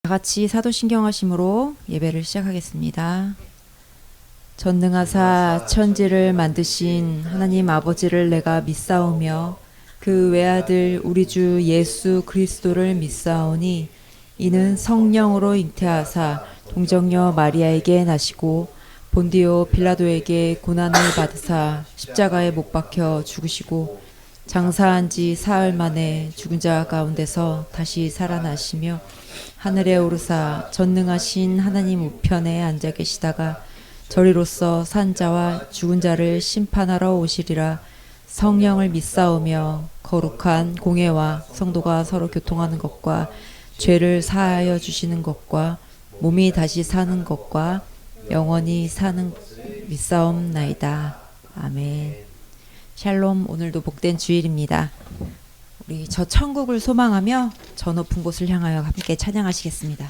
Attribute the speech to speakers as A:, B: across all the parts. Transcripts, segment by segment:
A: 같이 사도신경하심으로 예배를 시작하겠습니다. 전능하사 천지를 만드신 하나님 아버지를 내가 믿사오며 그 외아들 우리 주 예수 그리스도를 믿사오니 이는 성령으로 잉태하사 동정녀 마리아에게 나시고 본디오 빌라도에게 고난을 받으사 십자가에 못 박혀 죽으시고 장사한 지 사흘 만에 죽은 자 가운데서 다시 살아나시며 하늘에 오르사 전능하신 하나님 우편에 앉아 계시다가 저리로서 산 자와 죽은 자를 심판하러 오시리라. 성령을 믿사오며 거룩한 공회와 성도가 서로 교통하는 것과 죄를 사하여 주시는 것과 몸이 다시 사는 것과 영원히 사는 믿사옵나이다. 아멘. 샬롬. 오늘도 복된 주일입니다. 우리 저 천국을 소망하며 저 높은 곳을 향하여 함께 찬양하시겠습니다.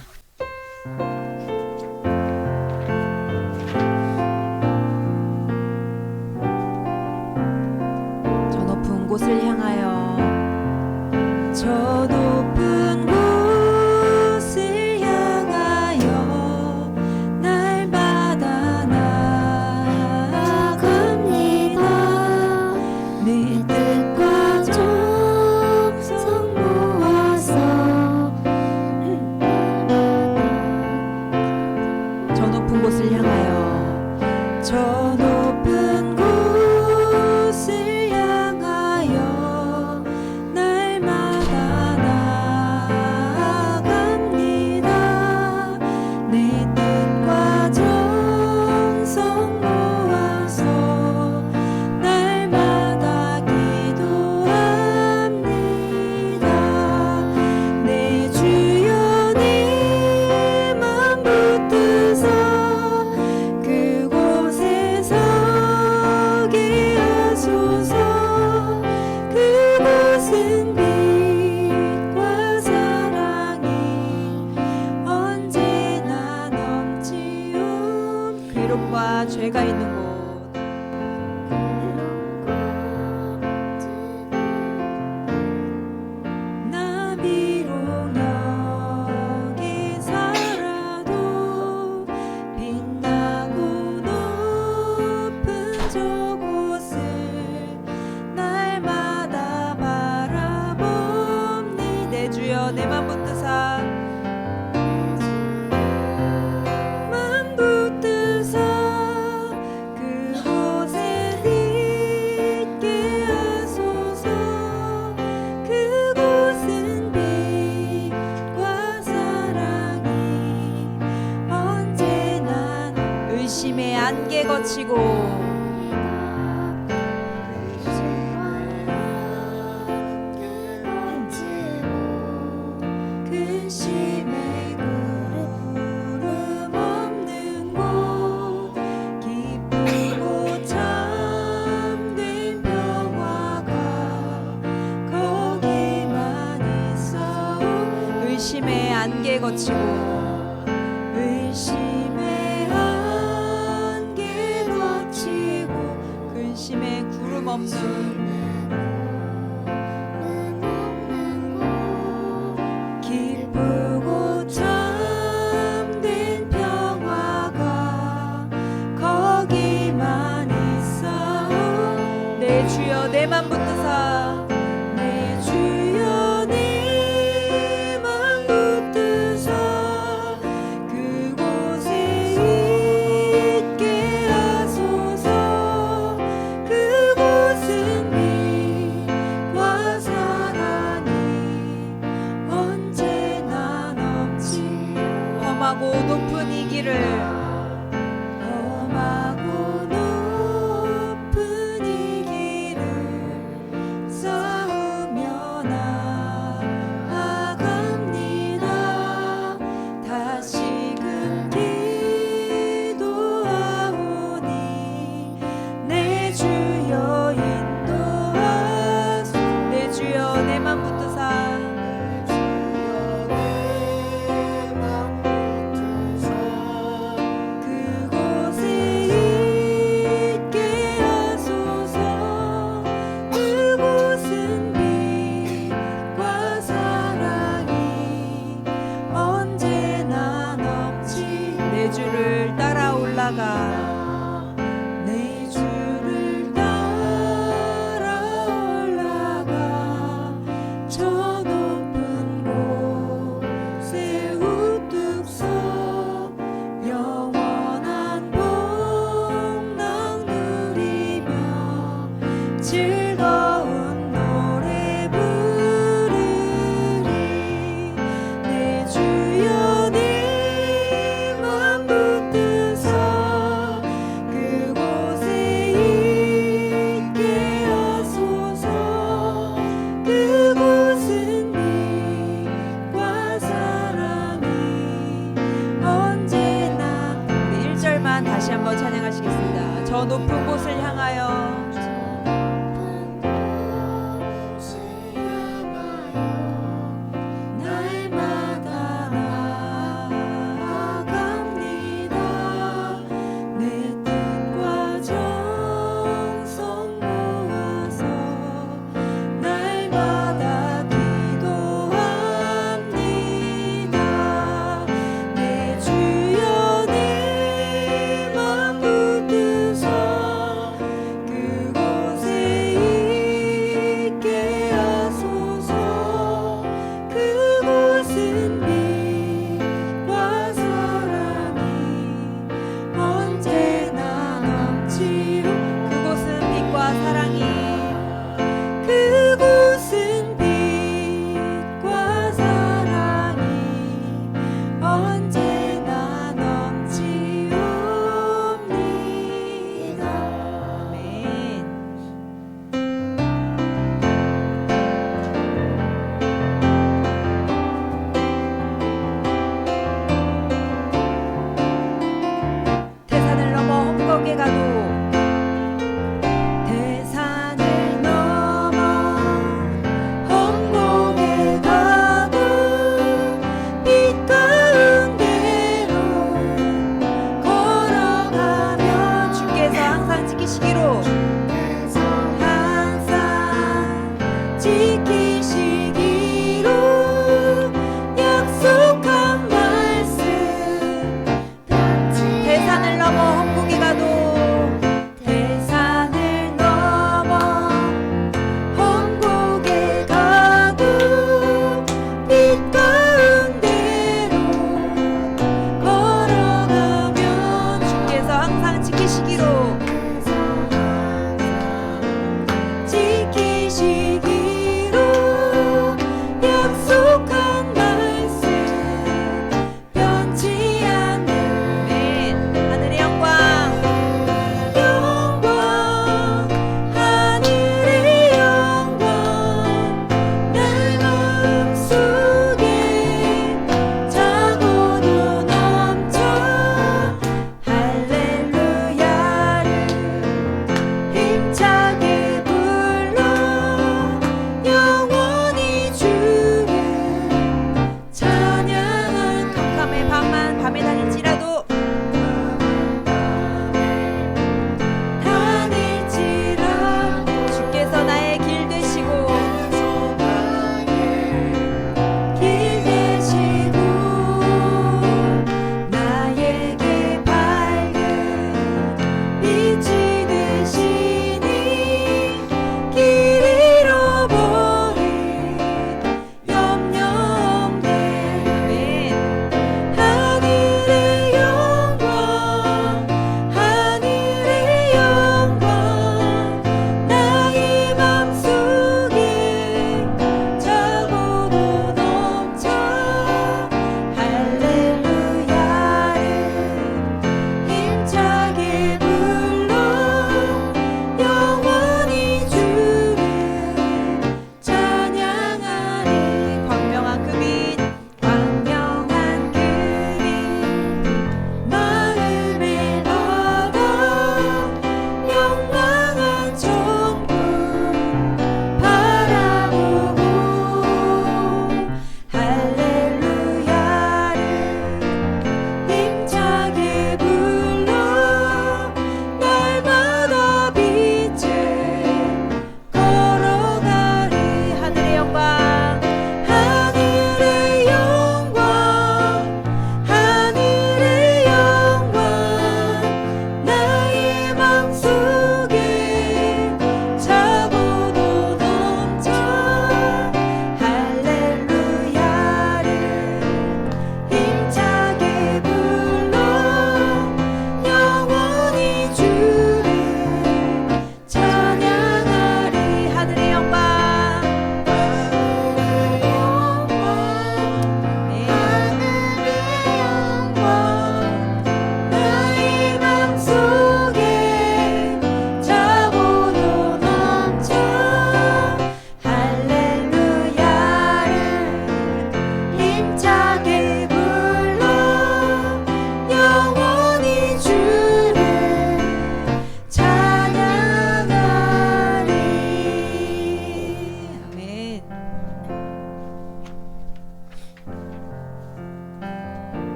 A: 저 높은 곳을 향하여 저 높은 곳을 향하여 날마다 나아갑니다. 내 뜻과 정성 모아서 저 높은 곳을 향하여 저 높은 곳을 향하여 날마다 나아갑니다. 내 뜻과 정성 모아서 날마다 기도합니다. 내 주여 님만 붙드사 그곳에 서게 하소서. 그곳은 빛과 사랑이 언제나 넘치옵. 괴롭과 죄가 있는 곳 나 비록 여기 살아도 빛나고 높은 저곳을 날마다 바라봅니. 내 주여 내 맘 붙드사 맘 붙드사 그곳에 있게 하소서. 그곳은 빛과 사랑이 언제나 의심의 안개 거치고 근심의 구름 없는 곳 기쁘고 참된 평화가 거기만 있어. 의심의 안개 거치고 의심의 안개 거치고 근심의 구름 없는 기쁘고 참된 평화가 거기만 있어. 내 주여 내 맘 붙드사 내 주여 네 맘 붙드사 그곳에 있게 하소서. 그곳은 빛과 사랑이 언제나 넘치. 험하고 높은 이 길을 험하고 높은 이 길을 싸우며 나아갑니다. 다시금 기도하오니 내 주여 인도하소서. 내 주여 내 맘 붙드사 올라가 내 주를 따라 올라가 저 높은 곳에 우뚝 서 영원한 복락 누리며 즐거운 노래 부르리 내 주여 내 맘 붙드서 그곳에 있게 하소서 그곳은 빛과 사랑이 언제나 우리 1절만 다시 한번 찬양하시겠습니다. 저 높은 곳을 향하여 날마다 나아갑니다. 내 뜻과 정성 모아서 날마다 기도합니다. 내 주여 내 맘 붙드서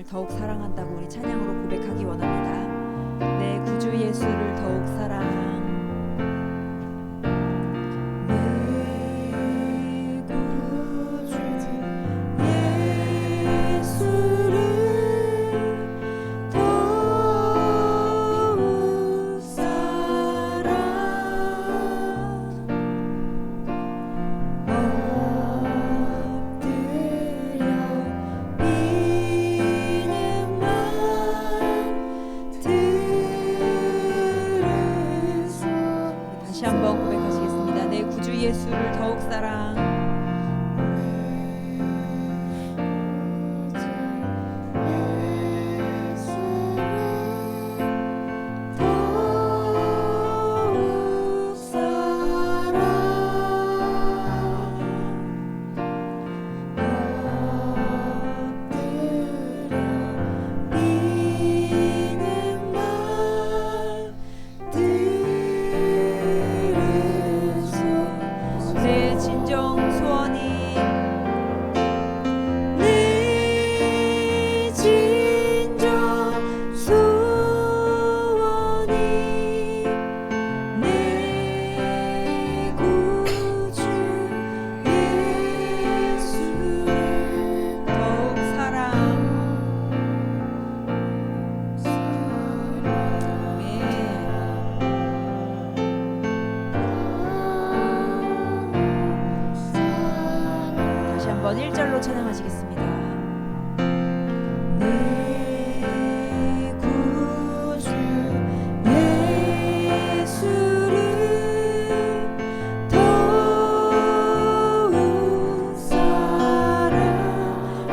A: 주님을 더욱 사랑한다고 우리 찬양으로 고백하기 원합니다. 내 구주 예수를 더욱 사랑. 예수를 더욱 사랑. 한번 1절로 찬양하시겠습니다. 내 구주 예수를 더욱 사랑.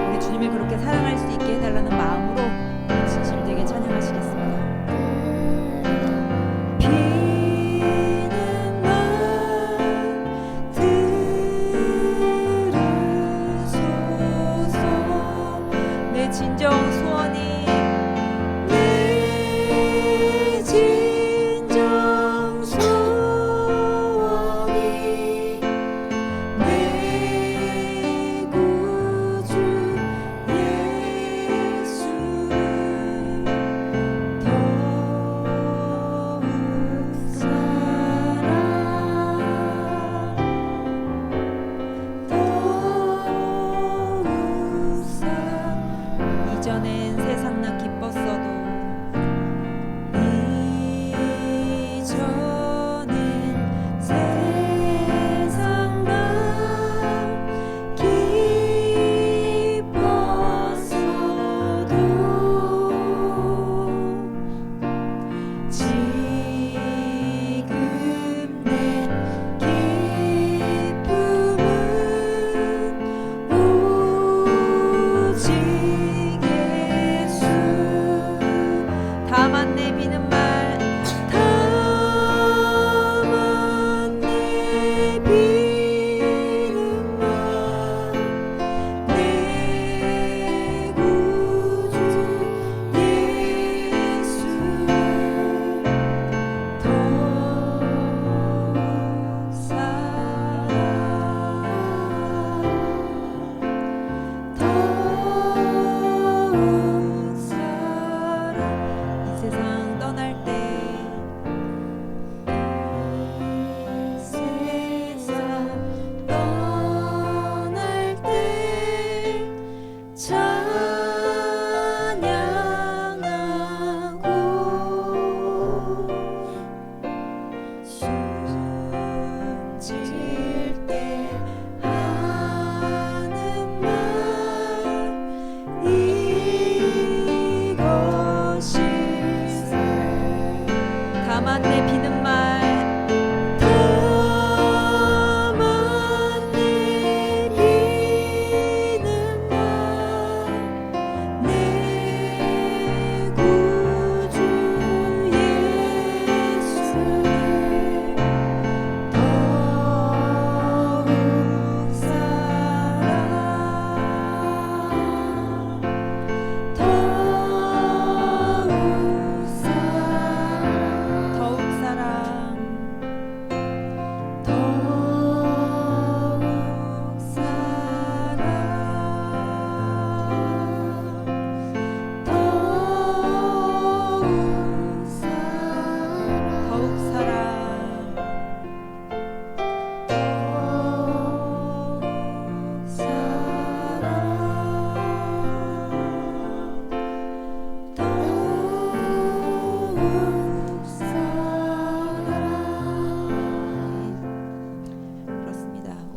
A: 우리 주님을 그렇게 사랑할 수 있게 해달라는 마음으로 진심되게 찬양하시겠습니다. 비는 날 들으소서.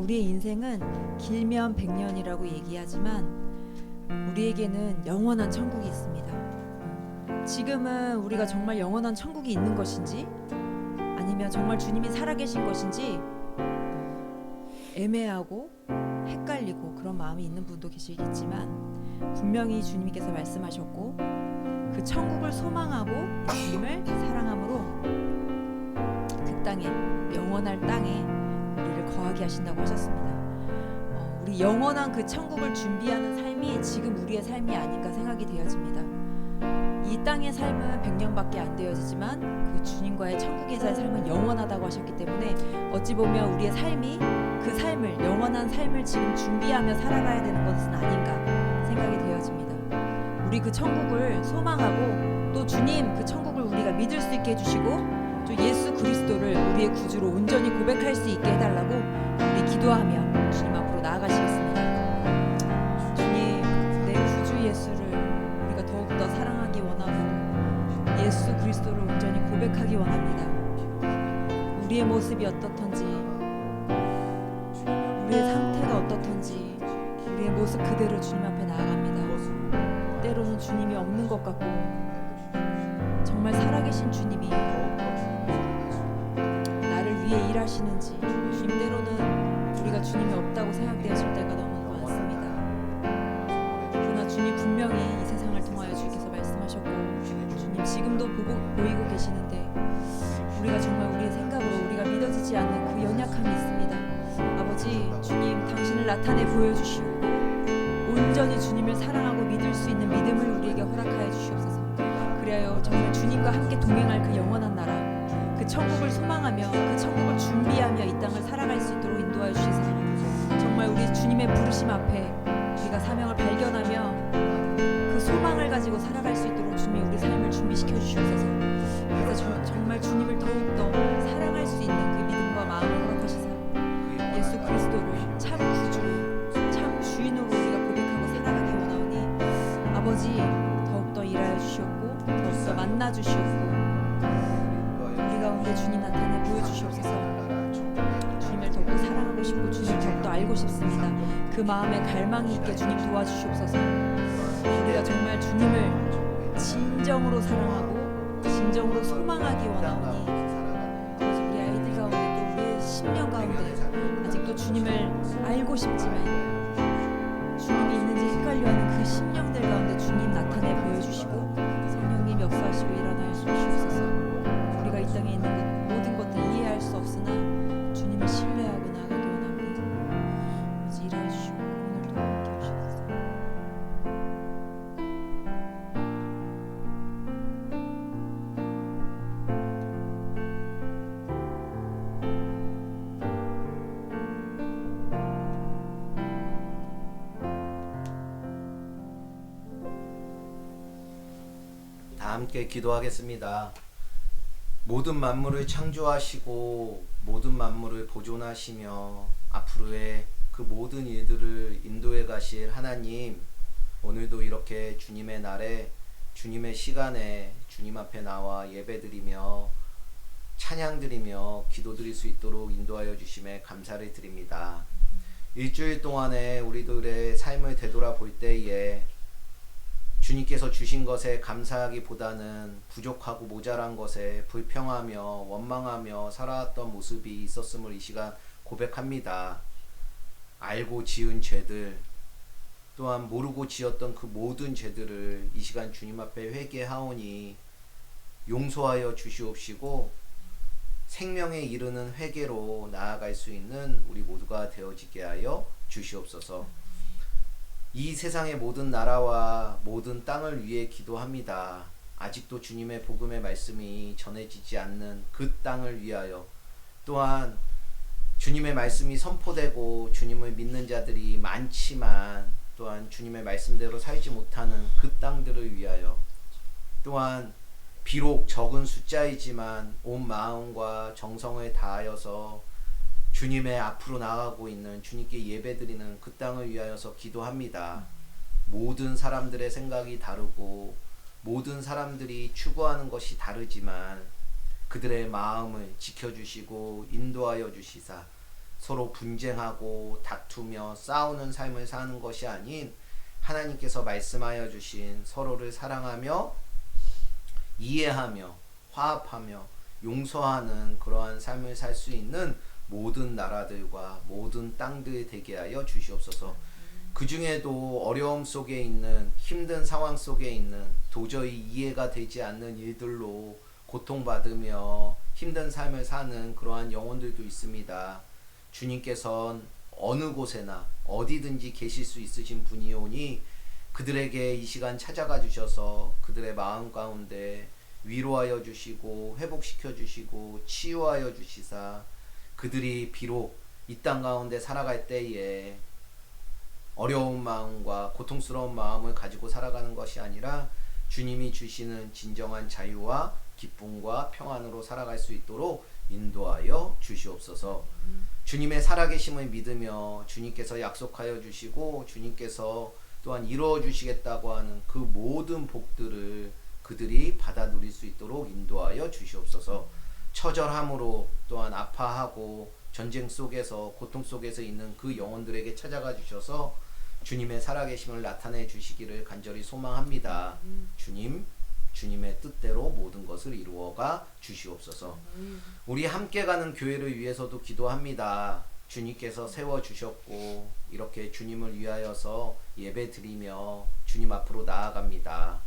A: 우리의 인생은 길면 100년이라고 얘기하지만 우리에게는 영원한 천국이 있습니다. 지금은 우리가 정말 영원한 천국이 있는 것인지 아니면 정말 주님이 살아계신 것인지 애매하고 헷갈리고 그런 마음이 있는 분도 계시겠지만 분명히 주님께서 말씀하셨고 그 천국을 소망하고 주님을 사랑함으로 그 땅에 영원할 땅에 우리를 거하게 하신다고 하셨습니다. 우리 영원한 그 천국을 준비하는 삶이 지금 우리의 삶이 아닌가 생각이 되어집니다. 이 땅의 삶은 100년밖에 안 되어지지만 그 주님과의 천국에서의 삶은 영원하다고 하셨기 때문에 어찌 보면 우리의 삶이 그 삶을 영원한 삶을 지금 준비하며 살아가야 되는 것은 아닌가 생각이 되어집니다. 우리 그 천국을 소망하고 또 주님 그 천국을 우리가 믿을 수 있게 해주시고 또 예수 그리스도를 우리의 구주로 온전히 고백할 수 있게 해달라고 우리 기도하며 주님 앞으로 나아가시겠습니다. 주님, 내 구주 예수를 우리가 더욱더 사랑하기 원하고 예수 그리스도를 온전히 고백하기 원합니다. 우리의 모습이 어떻던지 우리의 상태가 어떻던지 우리의 모습 그대로 주님 앞에 나아갑니다. 때로는 주님이 없는 것 같고 정말 살아계신 주님이 나를 위해 일하시는지 주님 때로는 우리가 주님이 없다고 생각되어질 때가 너무 많습니다. 그러나 주님 분명히 이 세상을 통하여 주께서 말씀하셨고 주님 지금도 보이고 계시는데 우리가 정말 우리의 생각으로 우리가 믿어지지 않는 그 연약함이 있습니다. 아버지 주님 당신을 나타내 보여주시고 온전히 주님을 사랑하고 믿을 수 있는 믿음을 우리에게 허락하여 주시옵소서. 그리하여 정말 주님과 함께 동행할 그 영원한 나라 그 천국을 소망하며 그 천국을 준비하며 이 땅을 살아갈 수 있도록 인도하여 주시사 정말 우리 주님의 부르심 앞에 우리가 사명을 발견하며 그 소망을 가지고 살아갈 수 있도록 주님이 우리 삶을 준비시켜 주시옵소서. 그래서 정말 주님을 더욱더 사랑할 수 있는 그 믿음과 마음을 허락하시사 예수 그리스도를 참 구주 참 주인으로 우리가 고백하고 살아가기 원하오니 아버지 더욱더 일하여 주시옵고 더욱더 만나 주시옵고 우리 가운데 주님 나타내 보여주시옵소서. 주님을 더욱더 사랑하고 싶고 주님을 더욱더 알고 싶습니다. 그 마음에 갈망이 있게 주님 도와주시옵소서. 우리가 정말 주님을 진정으로 사랑하고 진정으로 소망하기 원하오니 아버지 우리 아이들 가운데 또 우리의 심령 가운데 아직도 주님을 알고 싶지만 주님이 있는지 헷갈려하는 그 심령들 가운데 주님 나타내 보여주시고 성령님 역사하시고 일어나여 주시옵소서. 우리가 이 땅에 있는 모든 것들 이해할 수 없으나 주님을 신뢰하고 나아가기 원합니다. 아버지 일하여 주시고 오늘도 함께 하시옵소서.
B: 다 함께 기도하겠습니다. 모든 만물을 창조하시고 모든 만물을 보존하시며 앞으로의 그 모든 일들을 인도해 가실 하나님, 오늘도 이렇게 주님의 날에 주님의 시간에 주님 앞에 나와 예배드리며 찬양드리며 기도드릴 수 있도록 인도하여 주심에 감사를 드립니다. 일주일 동안에 우리들의 삶을 되돌아볼 때에 주님께서 주신 것에 감사하기보다는 부족하고 모자란 것에 불평하며 원망하며 살아왔던 모습이 있었음을 이 시간 고백합니다. 알고 지은 죄들 또한 모르고 지었던 그 모든 죄들을 이 시간 주님 앞에 회개하오니 용서하여 주시옵시고 생명에 이르는 회개로 나아갈 수 있는 우리 모두가 되어지게 하여 주시옵소서. 이 세상의 모든 나라와 모든 땅을 위해 기도합니다. 아직도 주님의 복음의 말씀이 전해지지 않는 그 땅을 위하여, 또한 주님의 말씀이 선포되고 주님을 믿는 자들이 많지만 또한 주님의 말씀대로 살지 못하는 그 땅들을 위하여, 또한 비록 적은 숫자이지만 온 마음과 정성을 다하여서 주님의 앞으로 나아가고 있는 주님께 예배드리는 그 땅을 위하여서 기도합니다. 모든 사람들의 생각이 다르고 모든 사람들이 추구하는 것이 다르지만 그들의 마음을 지켜주시고 인도하여 주시사 서로 분쟁하고 다투며 싸우는 삶을 사는 것이 아닌 하나님께서 말씀하여 주신 서로를 사랑하며 이해하며 화합하며 용서하는 그러한 삶을 살 수 있는 모든 나라들과 모든 땅들 되게 하여 주시옵소서. 그 중에도 어려움 속에 있는 힘든 상황 속에 있는 도저히 이해가 되지 않는 일들로 고통받으며 힘든 삶을 사는 그러한 영혼들도 있습니다. 주님께서는 어느 곳에나 어디든지 계실 수 있으신 분이오니 그들에게 이 시간 찾아가 주셔서 그들의 마음 가운데 위로하여 주시고 회복시켜 주시고 치유하여 주시사 그들이 비록 이 땅 가운데 살아갈 때에 어려운 마음과 고통스러운 마음을 가지고 살아가는 것이 아니라 주님이 주시는 진정한 자유와 기쁨과 평안으로 살아갈 수 있도록 인도하여 주시옵소서. 주님의 살아계심을 믿으며 주님께서 약속하여 주시고 주님께서 또한 이루어 주시겠다고 하는 그 모든 복들을 그들이 받아 누릴 수 있도록 인도하여 주시옵소서. 처절함으로 또한 아파하고 전쟁 속에서 고통 속에서 있는 그 영혼들에게 찾아가 주셔서 주님의 살아계심을 나타내 주시기를 간절히 소망합니다. 주님, 주님의 뜻대로 모든 것을 이루어가 주시옵소서. 우리 함께 가는 교회를 위해서도 기도합니다. 주님께서 세워주셨고 이렇게 주님을 위하여서 예배 드리며 주님 앞으로 나아갑니다.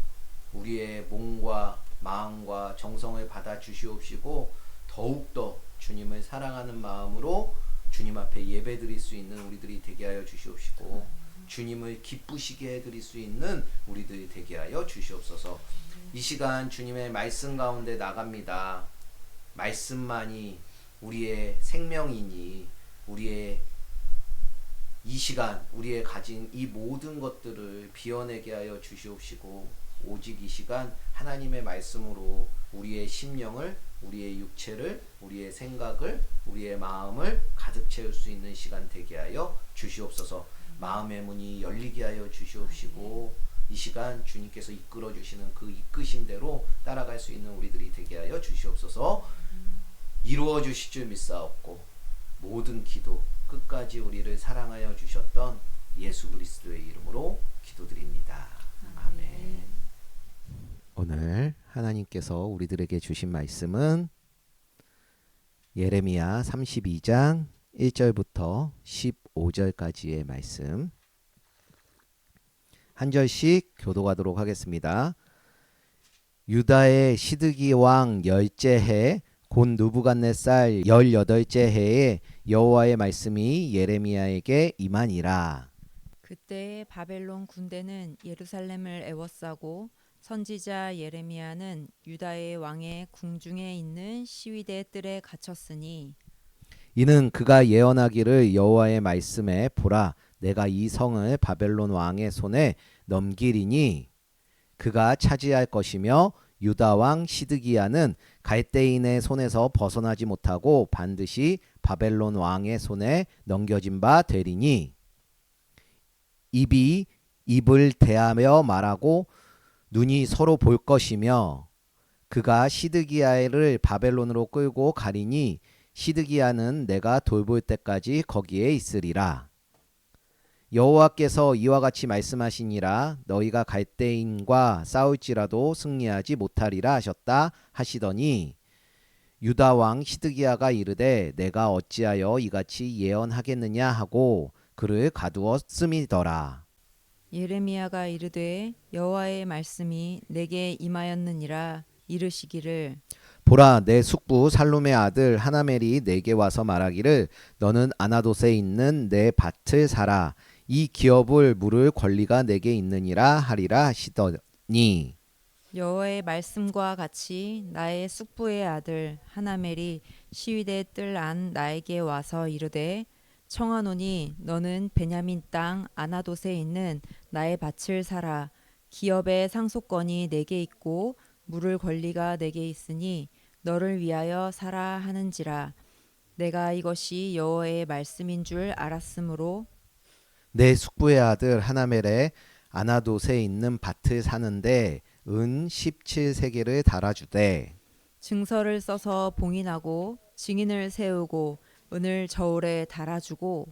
B: 우리의 몸과 마음과 정성을 받아 주시옵시고 더욱더 주님을 사랑하는 마음으로 주님 앞에 예배 드릴 수 있는 우리들이 되게 하여 주시옵시고 주님을 기쁘시게 해드릴 수 있는 우리들이 되게 하여 주시옵소서. 이 시간 주님의 말씀 가운데 나갑니다. 말씀만이 우리의 생명이니 우리의 이 시간 우리의 가진 이 모든 것들을 비워내게 하여 주시옵시고 오직 이 시간 하나님의 말씀으로 우리의 심령을 우리의 육체를 우리의 생각을 우리의 마음을 가득 채울 수 있는 시간 되게 하여 주시옵소서. 마음의 문이 열리게 하여 주시옵시고 이 시간 주님께서 이끌어 주시는 그 이끄심대로 따라갈 수 있는 우리들이 되게 하여 주시옵소서. 이루어 주실 줄 믿사옵고 모든 기도 끝까지 우리를 사랑하여 주셨던 예수 그리스도의 이름으로 기도드립니다. 아멘. 오늘 하나님께서 우리들에게 주신 말씀은 예레미야 32장 1절부터 15절까지의 말씀 한 절씩 교독하도록 하겠습니다. 유다의 시드기 왕 10째 해 곧 느부갓네살 18째 해에 여호와의 말씀이 예레미야에게 임하니라.
A: 그때 바벨론 군대는 예루살렘을 애워싸고 선지자 예레미야는 유다의 왕의 궁중에 있는 시위대 뜰에 갇혔으니
B: 이는 그가 예언하기를 여호와의 말씀에 보라 내가 이 성을 바벨론 왕의 손에 넘기리니 그가 차지할 것이며 유다 왕 시드기야는 갈대인의 손에서 벗어나지 못하고 반드시 바벨론 왕의 손에 넘겨진 바 되리니 입이 입을 대하며 말하고 눈이 서로 볼 것이며 그가 시드기야를 바벨론으로 끌고 가리니 시드기야는 내가 돌볼 때까지 거기에 있으리라. 여호와께서 이와 같이 말씀하시니라 너희가 갈대인과 싸울지라도 승리하지 못하리라 하셨다 하시더니 유다 왕 시드기야가 이르되 내가 어찌하여 이같이 예언하겠느냐 하고 그를 가두었음이더라.
A: 예레미야가 이르되 여호와의 말씀이 내게 임하였느니라 이르시기를
B: 보라 내 숙부 살룸의 아들 하나멜이 내게 와서 말하기를 너는 아나돗에 있는 내 밭을 사라 이 기업을 물을 권리가 내게 있느니라 하리라 하시더니
A: 여호와의 말씀과 같이 나의 숙부의 아들 하나멜이 시위대 뜰 안 나에게 와서 이르되 청하노니 너는 베냐민 땅 아나돗에 있는 나의 밭을 사라 기업의 상속권이 내게 있고 물을 권리가 내게 있으니 너를 위하여 사라 하는지라 내가 이것이 여호와의 말씀인 줄 알았으므로
B: 내 숙부의 아들 하나멜의 아나돗에 있는 밭을 사는데 은 17세겔을 달아주되
A: 증서를 써서 봉인하고 증인을 세우고 은을 저울에 달아주고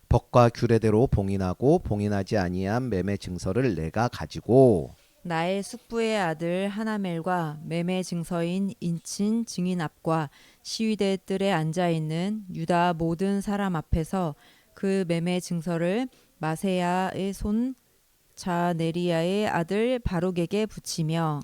B: 법과 규례대로 봉인하고 봉인하지 아니한 매매 증서를 내가 가지고
A: 나의 숙부의 아들 하나멜과 매매 증서인 인친 증인 앞과 시위대 뜰에 앉아 있는 유다 모든 사람 앞에서 그 매매 증서를 마세야의 손 자네리야의 아들 바룩에게 붙이며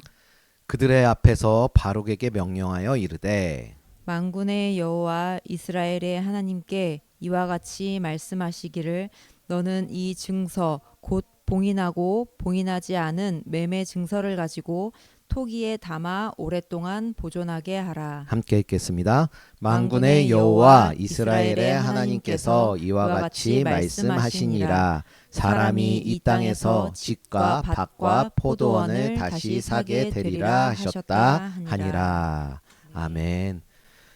B: 그들의 앞에서 바룩에게 명령하여 이르되
A: 만군의 여호와 이스라엘의 하나님께 이와 같이 말씀하시기를 너는 이 증서 곧 봉인하고 봉인하지 않은 매매 증서를 가지고 토기에 담아 오랫동안 보존하게 하라.
B: 함께 읽겠습니다. 만군의 여호와 이스라엘의 하나님께서 이와 같이 말씀하시니라. 사람이 이 땅에서 집과 밭과 포도원을 다시 사게 되리라 하셨다 하니라. 아멘.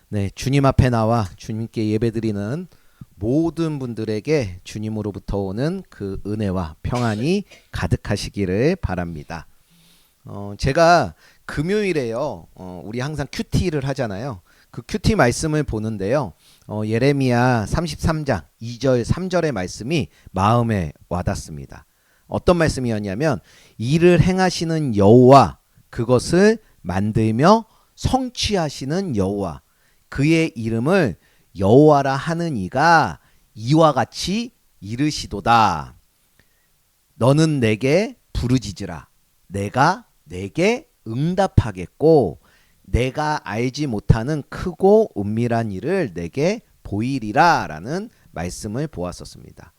B: 네, 주님 앞에 나와 주님께 예배드리는 모든 분들에게 주님으로부터 오는 그 은혜와 평안이 가득하시기를 바랍니다. 제가 금요일에요. 우리 항상 큐티를 하잖아요. 그 큐티 말씀을 보는데요. 예레미야 33장 2절 3절의 말씀이 마음에 와닿습니다. 어떤 말씀이었냐면 이를 행하시는 여호와 그것을 만들며 성취하시는 여호와 그의 이름을 여호와라 하는 이가 이와 같이 이르시도다. 너는 내게 부르짖으라. 내가 내게 응답하겠고 내가 알지 못하는 크고 은밀한 일을 내게 보이리라 라는 말씀을 보았었습니다.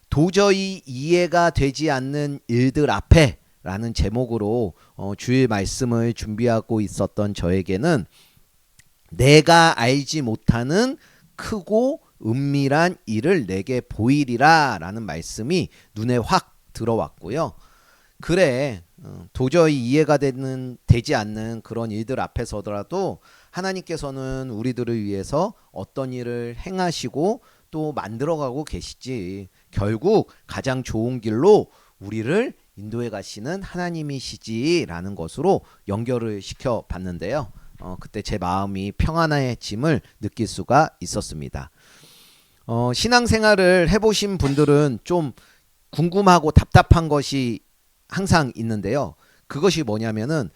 B: 도저히 이해가 되지 않는 일들 앞에 라는 제목으로 주일 말씀을 준비하고 있었던 저에게는 내가 알지 못하는 크고 은밀한 일을 내게 보이리라 라는 말씀이 눈에 확 들어왔고요. 그래 도저히 이해가 되지 않는 그런 일들 앞에서더라도 하나님께서는 우리들을 위해서 어떤 일을 행하시고 또 만들어가고 계시지. 결국 가장 좋은 길로 우리를 인도해 가시는 하나님이시지라는 것으로 연결을 시켜봤는데요. 그때 제 마음이 평안해짐을 느낄 수가 있었습니다. 신앙생활을 해보신 분들은 좀 궁금하고 답답한 것이 항상 있는데요. 그것이 뭐냐면은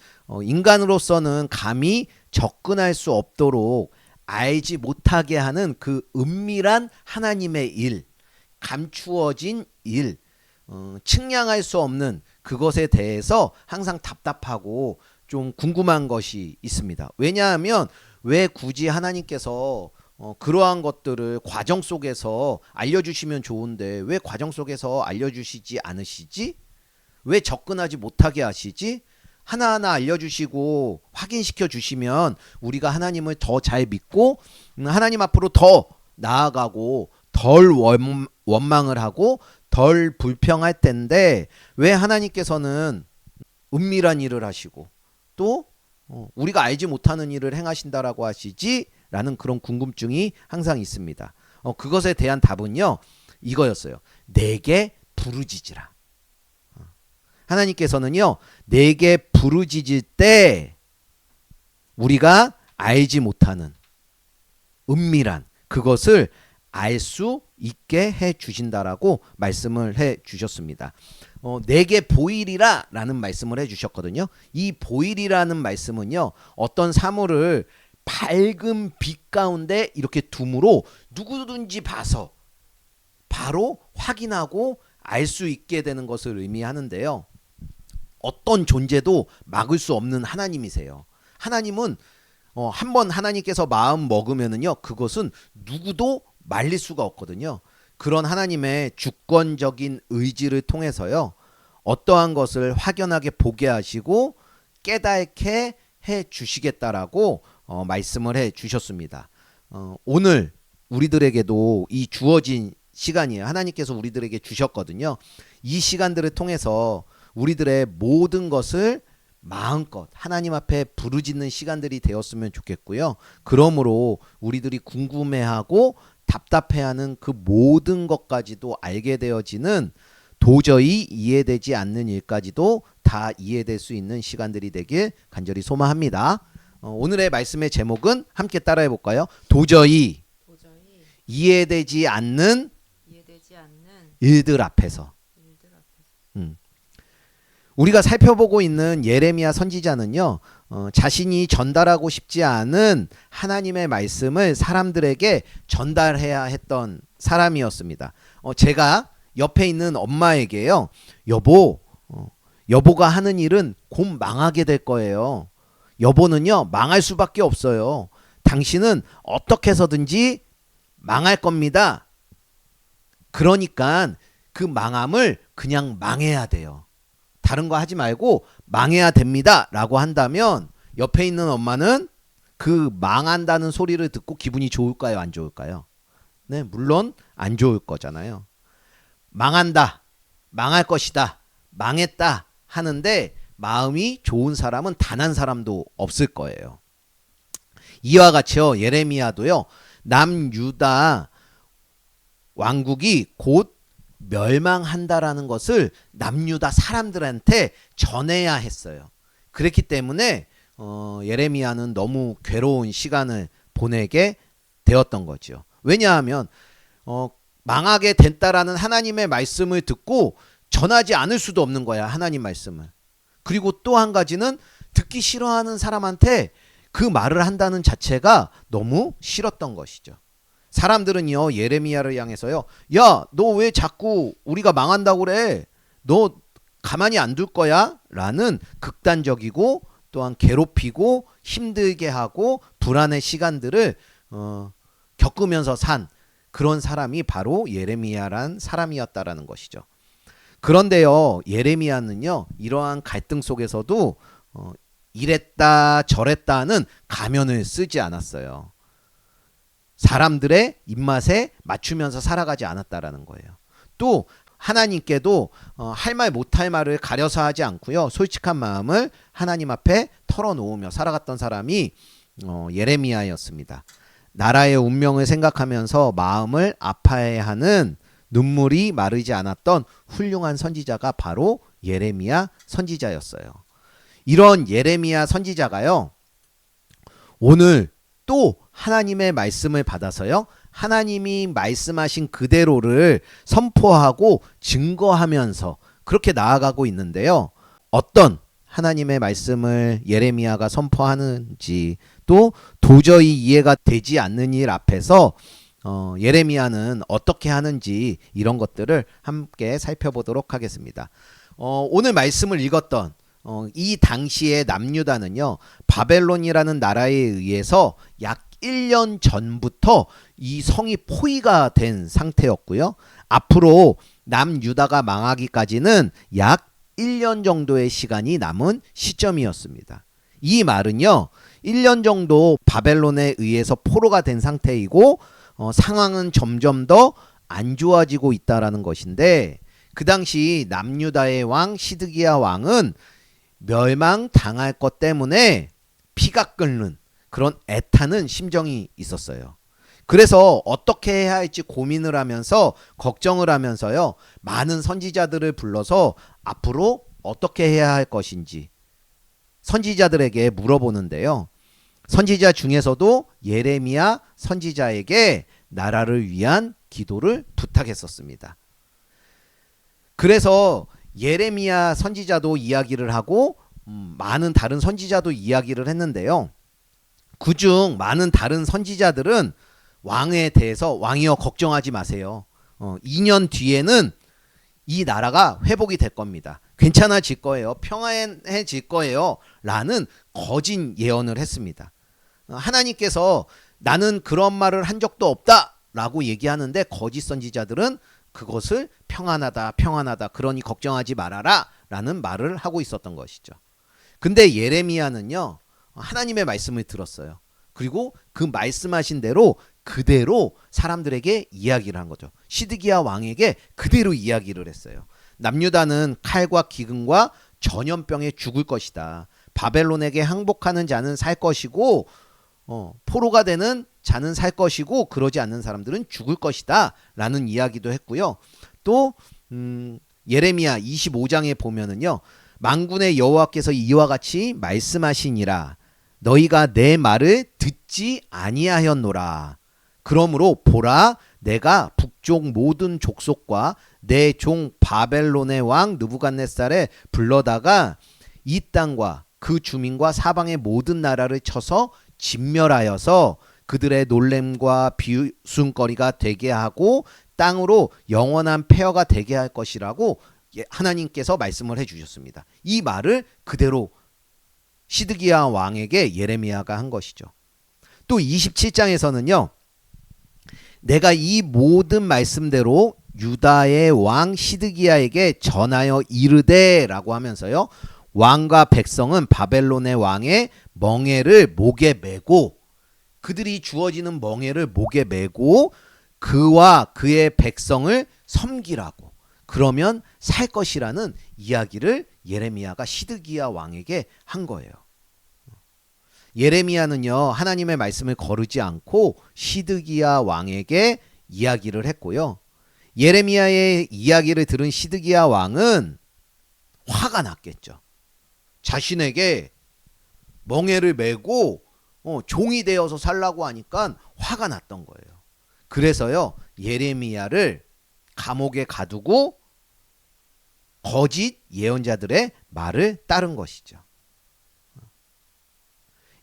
B: 인간으로서는 감히 접근할 수 없도록 알지 못하게 하는 그 은밀한 하나님의 일, 감추어진 일, 측량할 수 없는 그것에 대해서 항상 답답하고 좀 궁금한 것이 있습니다. 왜냐하면 왜 굳이 하나님께서 그러한 것들을 과정 속에서 알려주시면 좋은데 왜 과정 속에서 알려주시지 않으시지? 왜 접근하지 못하게 하시지? 하나하나 알려주시고 확인시켜 주시면 우리가 하나님을 더 잘 믿고 하나님 앞으로 더 나아가고 덜 원망을 하고 덜 불평할 텐데 왜 하나님께서는 은밀한 일을 하시고 또 우리가 알지 못하는 일을 행하신다라고 하시지? 라는 그런 궁금증이 항상 있습니다. 그것에 대한 답은요 이거였어요. 내게 부르짖으라. 하나님께서는요 내게 부르짖을 때 우리가 알지 못하는 은밀한 그것을 알 수 있게 해 주신다라고 말씀을 해 주셨습니다. 내게 보이리라 라는 말씀을 해 주셨거든요. 이 보이리라는 말씀은요 어떤 사물을 밝은 빛 가운데 이렇게 둠으로 누구든지 봐서 바로 확인하고 알 수 있게 되는 것을 의미하는데요. 어떤 존재도 막을 수 없는 하나님이세요. 하나님은 한번 하나님께서 마음 먹으면은요 그것은 누구도 말릴 수가 없거든요. 그런 하나님의 주권적인 의지를 통해서요 어떠한 것을 확연하게 보게 하시고 깨닫게 해 주시겠다라고 말씀을 해 주셨습니다. 오늘 우리들에게도 이 주어진 시간이에요. 하나님께서 우리들에게 주셨거든요. 이 시간들을 통해서 우리들의 모든 것을 마음껏 하나님 앞에 부르짖는 시간들이 되었으면 좋겠고요. 그러므로 우리들이 궁금해하고 답답해하는 그 모든 것까지도 알게 되어지는 도저히 이해되지 않는 일까지도 다 이해될 수 있는 시간들이 되길 간절히 소망합니다. 오늘의 말씀의 제목은 함께 따라해 볼까요? 도저히 이해되지 않는
A: 이해되지 않는
B: 일들 앞에서.
A: 일들 앞에서
B: 우리가 살펴보고 있는 예레미야 선지자는요, 자신이 전달하고 싶지 않은 하나님의 말씀을 사람들에게 전달해야 했던 사람이었습니다. 제가 옆에 있는 엄마에게요, 여보가 하는 일은 곧 망하게 될 거예요. 여보는요, 망할 수밖에 없어요. 당신은 어떻게 해서든지 망할 겁니다. 그러니까 그 망함을 그냥 망해야 돼요. 다른 거 하지 말고 망해야 됩니다 라고 한다면 옆에 있는 엄마는 그 망한다는 소리를 듣고 기분이 좋을까요, 안 좋을까요? 네, 물론 안 좋을 거잖아요. 망한다, 망할 것이다, 망했다 하는데 마음이 좋은 사람은 단 한 사람도 없을 거예요. 이와 같이요, 예레미야도요, 남유다 왕국이 곧 멸망한다라는 것을 남유다 사람들한테 전해야 했어요. 그렇기 때문에 예레미야는 너무 괴로운 시간을 보내게 되었던 거죠. 왜냐하면 망하게 됐다라는 하나님의 말씀을 듣고 전하지 않을 수도 없는 거야, 하나님 말씀을. 그리고 또 한 가지는 듣기 싫어하는 사람한테 그 말을 한다는 자체가 너무 싫었던 것이죠. 사람들은요, 예레미야를 향해서요, 야, 너 왜 자꾸 우리가 망한다고 그래? 너 가만히 안 둘 거야? 라는 극단적이고 또한 괴롭히고 힘들게 하고 불안의 시간들을 겪으면서 산 그런 사람이 바로 예레미야란 사람이었다라는 것이죠. 그런데요, 예레미야는요, 이러한 갈등 속에서도 이랬다 저랬다는 가면을 쓰지 않았어요. 사람들의 입맛에 맞추면서 살아가지 않았다라는 거예요. 또 하나님께도 할 말 못할 말을 가려서 하지 않고요, 솔직한 마음을 하나님 앞에 털어놓으며 살아갔던 사람이 예레미야였습니다. 나라의 운명을 생각하면서 마음을 아파해하는 눈물이 마르지 않았던 훌륭한 선지자가 바로 예레미야 선지자였어요. 이런 예레미야 선지자가요, 오늘 또 하나님의 말씀을 받아서요, 하나님이 말씀하신 그대로를 선포하고 증거하면서 그렇게 나아가고 있는데요. 어떤 하나님의 말씀을 예레미야가 선포하는지, 또 도저히 이해가 되지 않는 일 앞에서 예레미야는 어떻게 하는지, 이런 것들을 함께 살펴보도록 하겠습니다. 오늘 말씀을 읽었던 이 당시의 남유다는요, 바벨론이라는 나라에 의해서 약 1년 전부터 이 성이 포위가 된 상태였고요. 앞으로 남유다가 망하기까지는 약 1년 정도의 시간이 남은 시점이었습니다. 이 말은요, 1년 정도 바벨론에 의해서 포로가 된 상태이고 상황은 점점 더 안 좋아지고 있다라는 것인데, 그 당시 남유다의 왕 시드기야 왕은 멸망당할 것 때문에 피가 끓는 그런 애타는 심정이 있었어요. 그래서 어떻게 해야 할지 고민을 하면서 걱정을 하면서요, 많은 선지자들을 불러서 앞으로 어떻게 해야 할 것인지 선지자들에게 물어보는데요. 선지자 중에서도 예레미야 선지자에게 나라를 위한 기도를 부탁했었습니다. 그래서 예레미야 선지자도 이야기를 하고 많은 다른 선지자도 이야기를 했는데요. 그중 많은 다른 선지자들은 왕에 대해서, 왕이여 걱정하지 마세요. 2년 뒤에는 이 나라가 회복이 될 겁니다. 괜찮아질 거예요. 평안해질 거예요. 라는 거짓 예언을 했습니다. 하나님께서 나는 그런 말을 한 적도 없다 라고 얘기하는데, 거짓 선지자들은 그것을 평안하다, 그러니 걱정하지 말아라 라는 말을 하고 있었던 것이죠. 근데 예레미야는요, 하나님의 말씀을 들었어요. 그리고 그 말씀하신 대로 그대로 사람들에게 이야기를 한 거죠. 시드기야 왕에게 그대로 이야기를 했어요. 남유다는 칼과 기근과 전염병에 죽을 것이다. 바벨론에게 항복하는 자는 살 것이고 포로가 되는 자는 살 것이고 그러지 않는 사람들은 죽을 것이다 라는 이야기도 했고요. 또 예레미야 25장에 보면은요, 만군의 여호와께서 이와 같이 말씀하시니라. 너희가 내 말을 듣지 아니하였노라.
C: 그러므로 보라, 내가 북쪽 모든 족속과 내 종 바벨론의 왕 느부갓네살에 불러다가 이 땅과 그 주민과 사방의 모든 나라를 쳐서 진멸하여서 그들의 놀램과 비웃음거리가 되게 하고 땅으로 영원한 폐허가 되게 할 것이라고 하나님께서 말씀을 해주셨습니다. 이 말을 그대로 시드기야 왕에게 예레미야가 한 것이죠. 또 27장에서는요. 내가 이 모든 말씀대로 유다의 왕 시드기야에게 전하여 이르되 라고 하면서요. 왕과 백성은 바벨론의 왕의 멍에를 목에 메고 그들이 주어지는 멍에를 목에 메고 그와 그의 백성을 섬기라고 그러면 살 것이라는 이야기를 예레미야가 시드기야 왕에게 한 거예요. 예레미야는요 하나님의 말씀을 거르지 않고 시드기야 왕에게 이야기를 했고요. 예레미야의 이야기를 들은 시드기야 왕은 화가 났겠죠. 자신에게 멍에를 메고 종이 되어서 살라고 하니까 화가 났던 거예요. 그래서요 예레미야를 감옥에 가두고 거짓 예언자들의 말을 따른 것이죠.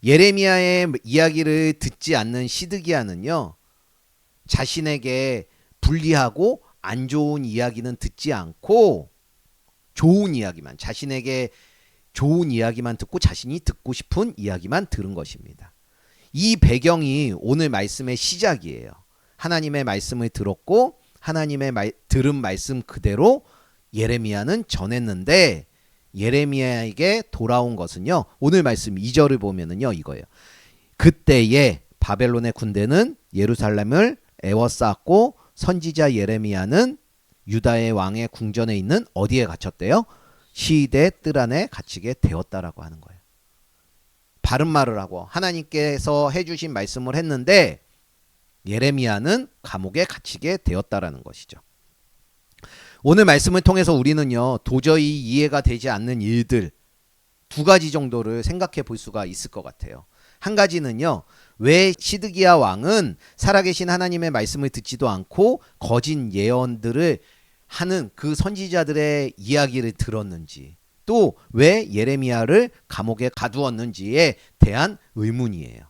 C: 예레미야의 이야기를 듣지 않는 시드기야는요 자신에게 불리하고 안 좋은 이야기는 듣지 않고 좋은 이야기만, 자신에게 좋은 이야기만 듣고 자신이 듣고 싶은 이야기만 들은 것입니다. 이 배경이 오늘 말씀의 시작이에요. 하나님의 말씀을 들었고 하나님의 들은 말씀 그대로 예레미야는 전했는데 예레미야에게 돌아온 것은요. 오늘 말씀 2절을 보면은요. 이거예요. 그때에 바벨론의 군대는 예루살렘을 에워쌌고 선지자 예레미야는 유다의 왕의 궁전에 있는 어디에 갇혔대요? 시대 뜰 안에 갇히게 되었다라고 하는 거예요. 바른 말을 하고 하나님께서 해주신 말씀을 했는데 예레미야는 감옥에 갇히게 되었다라는 것이죠. 오늘 말씀을 통해서 우리는요 도저히 이해가 되지 않는 일들 두 가지 정도를 생각해 볼 수가 있을 것 같아요. 한 가지는요 왜 시드기야 왕은 살아계신 하나님의 말씀을 듣지도 않고 거짓 예언들을 하는 그 선지자들의 이야기를 들었는지 또 왜 예레미야를 감옥에 가두었는지에 대한 의문이에요.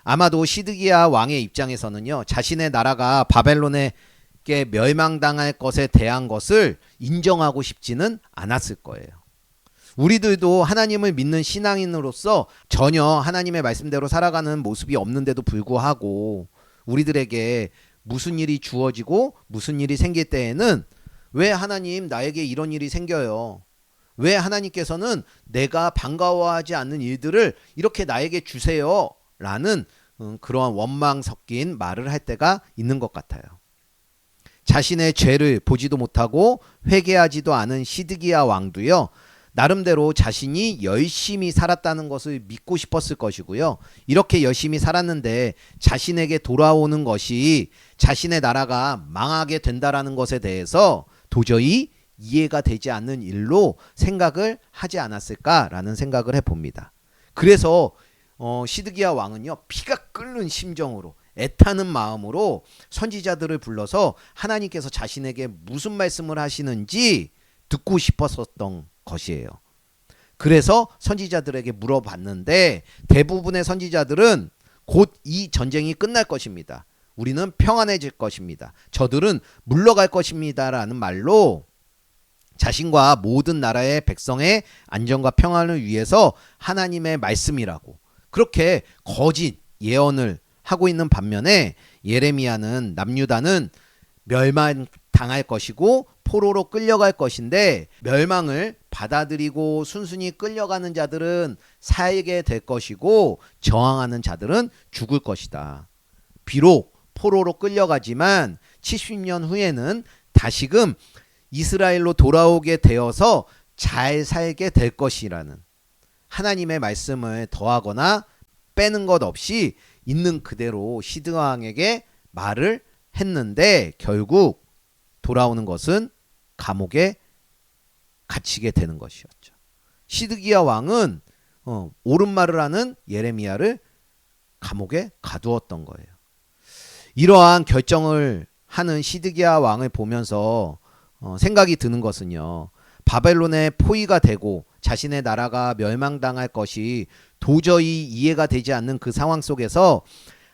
C: 아마도 시드기야 왕의 입장에서는요 자신의 나라가 바벨론에게 멸망당할 것에 대한 것을 인정하고 싶지는 않았을 거예요. 우리들도 하나님을 믿는 신앙인으로서 전혀 하나님의 말씀대로 살아가는 모습이 없는데도 불구하고 우리들에게 무슨 일이 주어지고 무슨 일이 생길 때에는 왜 하나님 나에게 이런 일이 생겨요? 왜 하나님께서는 내가 반가워하지 않는 일들을 이렇게 나에게 주세요? 라는 그러한 원망 섞인 말을 할 때가 있는 것 같아요. 자신의 죄를 보지도 못하고 회개하지도 않은 시드기야 왕도요. 나름대로 자신이 열심히 살았다는 것을 믿고 싶었을 것이고요. 이렇게 열심히 살았는데 자신에게 돌아오는 것이 자신의 나라가 망하게 된다라는 것에 대해서 도저히 이해가 되지 않는 일로 생각을 하지 않았을까라는 생각을 해봅니다. 그래서 시드기야 왕은요 피가 끓는 심정으로 애타는 마음으로 선지자들을 불러서 하나님께서 자신에게 무슨 말씀을 하시는지 듣고 싶었었던 것이에요. 그래서 선지자들에게 물어봤는데 대부분의 선지자들은 곧 이 전쟁이 끝날 것입니다. 우리는 평안해질 것입니다. 저들은 물러갈 것입니다. 라는 말로 자신과 모든 나라의 백성의 안전과 평안을 위해서 하나님의 말씀이라고 그렇게 거짓 예언을 하고 있는 반면에 예레미야는 남유다는 멸망당할 것이고 포로로 끌려갈 것인데 멸망을 받아들이고 순순히 끌려가는 자들은 살게 될 것이고 저항하는 자들은 죽을 것이다. 비록 포로로 끌려가지만 70년 후에는 다시금 이스라엘로 돌아오게 되어서 잘 살게 될 것이라는 하나님의 말씀을 더하거나 빼는 것 없이 있는 그대로 시드왕에게 말을 했는데 결국 돌아오는 것은 감옥에 갇히게 되는 것이었죠. 시드기야 왕은 옳은 말을 하는 예레미야를 감옥에 가두었던 거예요. 이러한 결정을 하는 시드기야 왕을 보면서 생각이 드는 것은요. 바벨론의 포위가 되고 자신의 나라가 멸망당할 것이 도저히 이해가 되지 않는 그 상황 속에서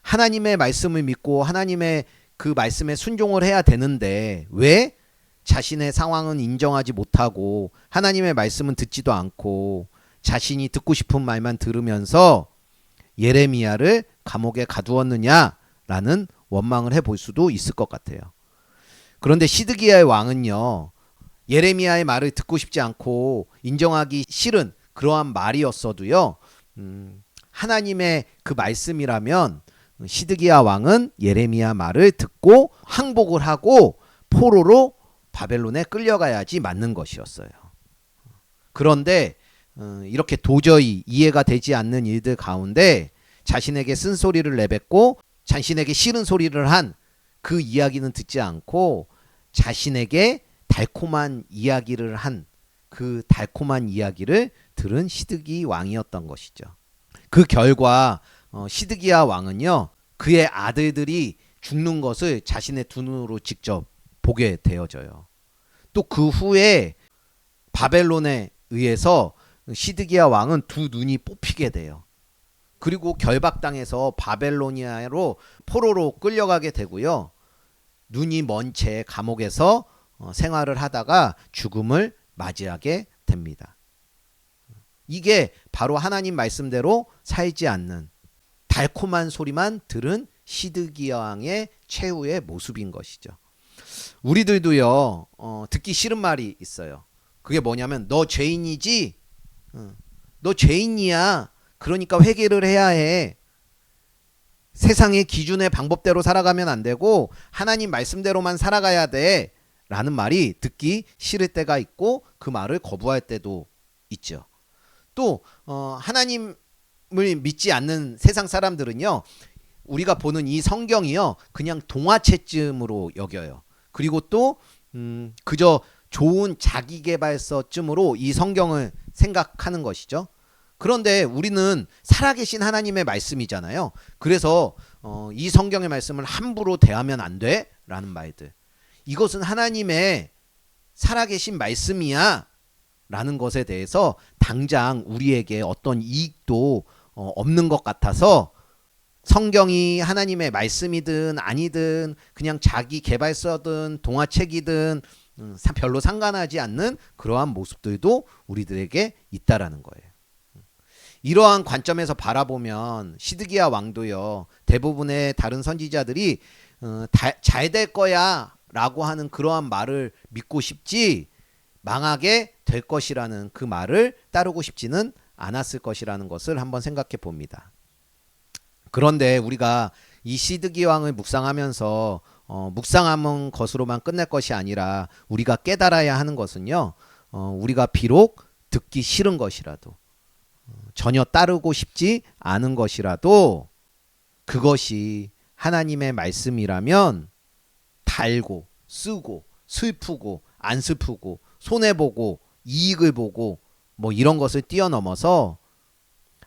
C: 하나님의 말씀을 믿고 하나님의 그 말씀에 순종을 해야 되는데 왜 자신의 상황은 인정하지 못하고 하나님의 말씀은 듣지도 않고 자신이 듣고 싶은 말만 들으면서 예레미야를 감옥에 가두었느냐라는 원망을 해볼 수도 있을 것 같아요. 그런데 시드기야의 왕은요. 예레미야의 말을 듣고 싶지 않고 인정하기 싫은 그러한 말이었어도요. 하나님의 그 말씀이라면 시드기야 왕은 예레미야 말을 듣고 항복을 하고 포로로 바벨론에 끌려가야지 맞는 것이었어요. 그런데 이렇게 도저히 이해가 되지 않는 일들 가운데 자신에게 쓴소리를 내뱉고 자신에게 싫은 소리를 한 그 이야기는 듣지 않고 자신에게 달콤한 이야기를 한 그 달콤한 이야기를 들은 시드기 왕이었던 것이죠. 그 결과 시드기야 왕은요. 그의 아들들이 죽는 것을 자신의 두 눈으로 직접 보게 되어져요. 또 그 후에 바벨론에 의해서 시드기야 왕은 두 눈이 뽑히게 돼요. 그리고 결박당해서 바벨로니아로 포로로 끌려가게 되고요. 눈이 먼 채 감옥에서 생활을 하다가 죽음을 맞이하게 됩니다. 이게 바로 하나님 말씀대로 살지 않는 달콤한 소리만 들은 시드기야 왕의 최후의 모습인 것이죠. 우리들도요. 듣기 싫은 말이 있어요. 그게 뭐냐면 너 죄인이지? 너 죄인이야. 그러니까 회개를 해야 해. 세상의 기준의 방법대로 살아가면 안 되고 하나님 말씀대로만 살아가야 돼. 라는 말이 듣기 싫을 때가 있고 그 말을 거부할 때도 있죠. 또 하나님을 믿지 않는 세상 사람들은요. 우리가 보는 이 성경이요. 그냥 동화책쯤으로 여겨요. 그리고 또 그저 좋은 자기계발서쯤으로 이 성경을 생각하는 것이죠. 그런데 우리는 살아계신 하나님의 말씀이잖아요. 그래서 이 성경의 말씀을 함부로 대하면 안 돼 라는 말들. 이것은 하나님의 살아계신 말씀이야 라는 것에 대해서 당장 우리에게 어떤 이익도 없는 것 같아서 성경이 하나님의 말씀이든 아니든 그냥 자기 개발서든 동화책이든 별로 상관하지 않는 그러한 모습들도 우리들에게 있다라는 거예요. 이러한 관점에서 바라보면 시드기야 왕도요. 대부분의 다른 선지자들이 잘 될 거야 라고 하는 그러한 말을 믿고 싶지 망하게 될 것이라는 그 말을 따르고 싶지는 않았을 것이라는 것을 한번 생각해 봅니다. 그런데 우리가 이 시드기 왕을 묵상하면서 묵상하는 것으로만 끝낼 것이 아니라 우리가 깨달아야 하는 것은요. 우리가 비록 듣기 싫은 것이라도 전혀 따르고 싶지 않은 것이라도 그것이 하나님의 말씀이라면 달고 쓰고 슬프고 안 슬프고 손해보고 이익을 보고 뭐 이런 것을 뛰어넘어서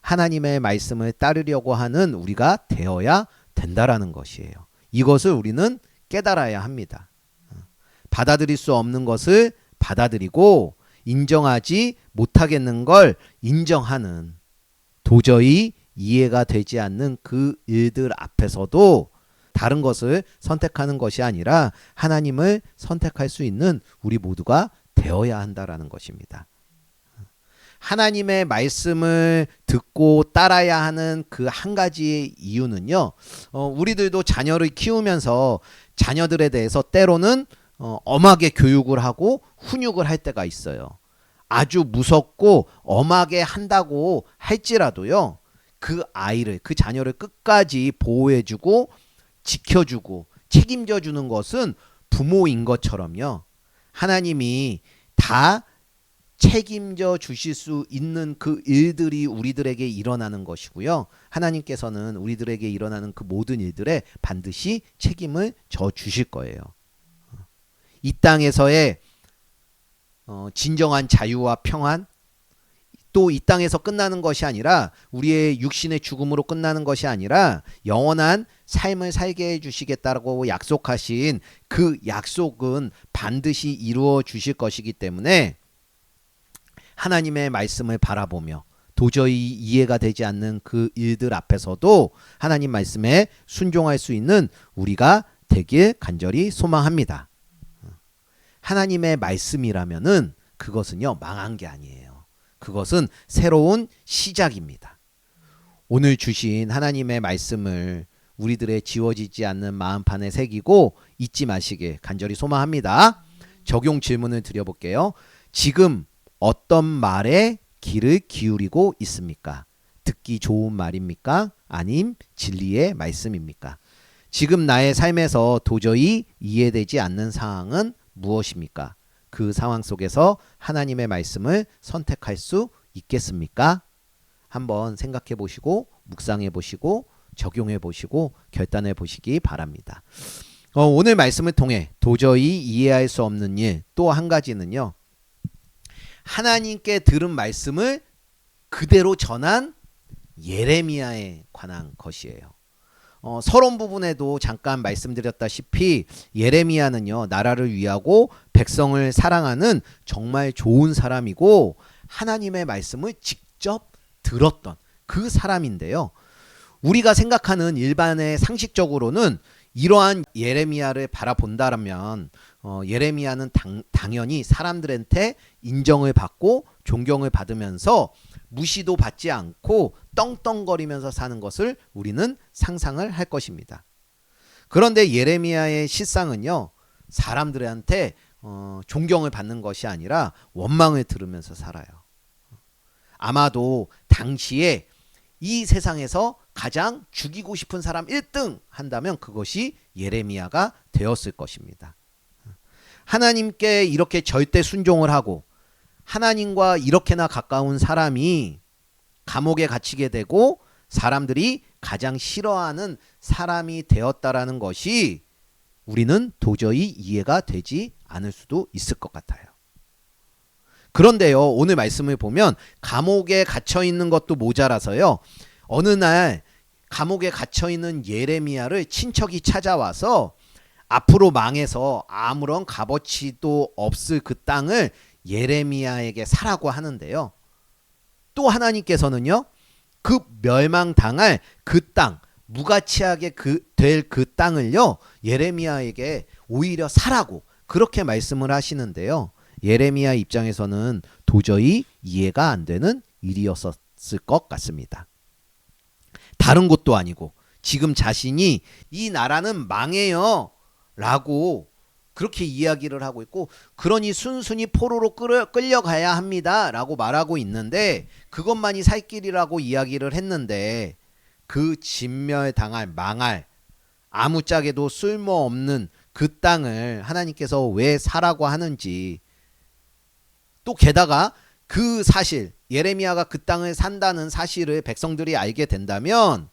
C: 하나님의 말씀을 따르려고 하는 우리가 되어야 된다라는 것이에요. 이것을 우리는 깨달아야 합니다. 받아들일 수 없는 것을 받아들이고 인정하지 못하겠는 걸 인정하는 도저히 이해가 되지 않는 그 일들 앞에서도 다른 것을 선택하는 것이 아니라 하나님을 선택할 수 있는 우리 모두가 되어야 한다라는 것입니다. 하나님의 말씀을 듣고 따라야 하는 그 한 가지의 이유는요. 우리들도 자녀를 키우면서 자녀들에 대해서 때로는 엄하게 교육을 하고 훈육을 할 때가 있어요. 아주 무섭고 엄하게 한다고 할지라도요. 그 아이를 그 자녀를 끝까지 보호해주고 지켜주고 책임져주는 것은 부모인 것처럼요. 하나님이 다 책임져 주실 수 있는 그 일들이 우리들에게 일어나는 것이고요. 하나님께서는 우리들에게 일어나는 그 모든 일들에 반드시 책임을 져 주실 거예요. 이 땅에서의 진정한 자유와 평안, 또 이 땅에서 끝나는 것이 아니라 우리의 육신의 죽음으로 끝나는 것이 아니라 영원한 삶을 살게 해주시겠다고 약속하신 그 약속은 반드시 이루어 주실 것이기 때문에 하나님의 말씀을 바라보며 도저히 이해가 되지 않는 그 일들 앞에서도 하나님 말씀에 순종할 수 있는 우리가 되길 간절히 소망합니다. 하나님의 말씀이라면은 그것은요, 망한 게 아니에요. 그것은 새로운 시작입니다. 오늘 주신 하나님의 말씀을 우리들의 지워지지 않는 마음판에 새기고 잊지 마시길 간절히 소망합니다. 적용 질문을 드려볼게요. 지금 어떤 말에 귀를 기울이고 있습니까? 듣기 좋은 말입니까? 아님 진리의 말씀입니까? 지금 나의 삶에서 도저히 이해되지 않는 상황은 무엇입니까? 그 상황 속에서 하나님의 말씀을 선택할 수 있겠습니까? 한번 생각해 보시고 묵상해 보시고 적용해 보시고 결단해 보시기 바랍니다. 오늘 말씀을 통해 도저히 이해할 수 없는 일 또 한 가지는요. 하나님께 들은 말씀을 그대로 전한 예레미야에 관한 것이에요. 서론 부분에도 잠깐 말씀드렸다시피 예레미야는요, 나라를 위하고 백성을 사랑하는 정말 좋은 사람이고 하나님의 말씀을 직접 들었던 그 사람인데요. 우리가 생각하는 일반의 상식적으로는 이러한 예레미야를 바라본다면 예레미야는 당연히 사람들한테 인정을 받고 존경을 받으면서 무시도 받지 않고 떵떵거리면서 사는 것을 우리는 상상을 할 것입니다. 그런데 예레미야의 실상은요, 사람들한테 존경을 받는 것이 아니라 원망을 들으면서 살아요. 아마도 당시에 이 세상에서 가장 죽이고 싶은 사람 1등 한다면 그것이 예레미야가 되었을 것입니다. 하나님께 이렇게 절대 순종을 하고 하나님과 이렇게나 가까운 사람이 감옥에 갇히게 되고 사람들이 가장 싫어하는 사람이 되었다라는 것이 우리는 도저히 이해가 되지 않을 수도 있을 것 같아요. 그런데요, 오늘 말씀을 보면 감옥에 갇혀 있는 것도 모자라서요, 어느 날 감옥에 갇혀 있는 예레미야를 친척이 찾아와서 앞으로 망해서 아무런 값어치도 없을 그 땅을 예레미야에게 사라고 하는데요. 또 하나님께서는요, 그 멸망당할 그 땅, 무가치하게 될 그 땅을요, 예레미야에게 오히려 사라고 그렇게 말씀을 하시는데요. 예레미야 입장에서는 도저히 이해가 안 되는 일이었을 것 같습니다. 다른 것도 아니고 지금 자신이 이 나라는 망해요 라고 그렇게 이야기를 하고 있고, 그러니 순순히 포로로 끌려가야 합니다 라고 말하고 있는데, 그것만이 살 길이라고 이야기를 했는데 그 진멸당할 망할 아무짝에도 쓸모없는 그 땅을 하나님께서 왜 사라고 하는지, 또 게다가 그 사실, 예레미야가 그 땅을 산다는 사실을 백성들이 알게 된다면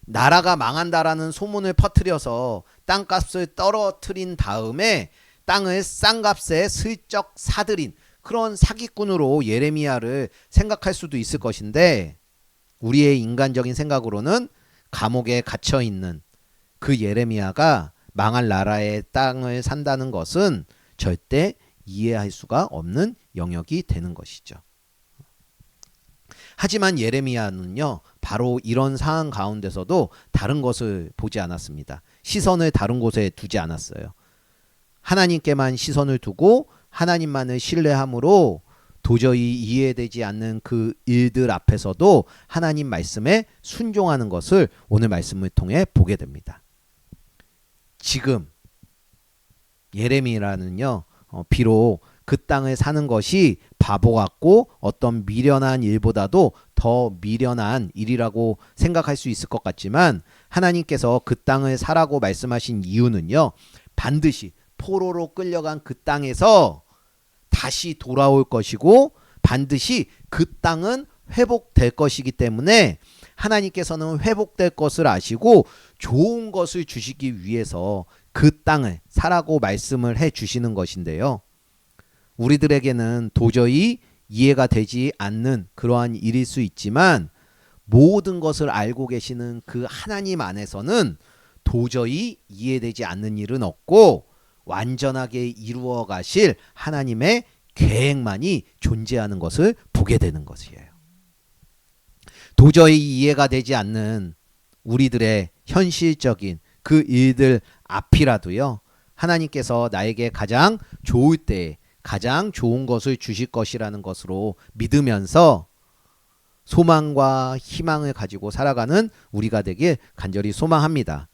C: 나라가 망한다라는 소문을 퍼뜨려서 땅값을 떨어뜨린 다음에 땅을 싼 값에 슬쩍 사들인 그런 사기꾼으로 예레미야를 생각할 수도 있을 것인데, 우리의 인간적인 생각으로는 감옥에 갇혀 있는 그 예레미야가 망할 나라의 땅을 산다는 것은 절대 이해할 수가 없는 영역이 되는 것이죠. 하지만 예레미야는요, 바로 이런 상황 가운데서도 다른 것을 보지 않았습니다. 시선을 다른 곳에 두지 않았어요. 하나님께만 시선을 두고 하나님만을 신뢰함으로 도저히 이해되지 않는 그 일들 앞에서도 하나님 말씀에 순종하는 것을 오늘 말씀을 통해 보게 됩니다. 지금 예레미야는요, 비록 그 땅을 사는 것이 바보 같고 어떤 미련한 일보다도 더 미련한 일이라고 생각할 수 있을 것 같지만, 하나님께서 그 땅을 사라고 말씀하신 이유는요, 반드시 포로로 끌려간 그 땅에서 다시 돌아올 것이고 반드시 그 땅은 회복될 것이기 때문에 하나님께서는 회복될 것을 아시고 좋은 것을 주시기 위해서 그 땅을 사라고 말씀을 해 주시는 것인데요. 우리들에게는 도저히 이해가 되지 않는 그러한 일일 수 있지만 모든 것을 알고 계시는 그 하나님 안에서는 도저히 이해되지 않는 일은 없고 완전하게 이루어 가실 하나님의 계획만이 존재하는 것을 보게 되는 것이에요. 도저히 이해가 되지 않는 우리들의 현실적인 그 일들 앞이라도요, 하나님께서 나에게 가장 좋을 때에 가장 좋은 것을 주실 것이라는 것으로 믿으면서 소망과 희망을 가지고 살아가는 우리가 되길 간절히 소망합니다.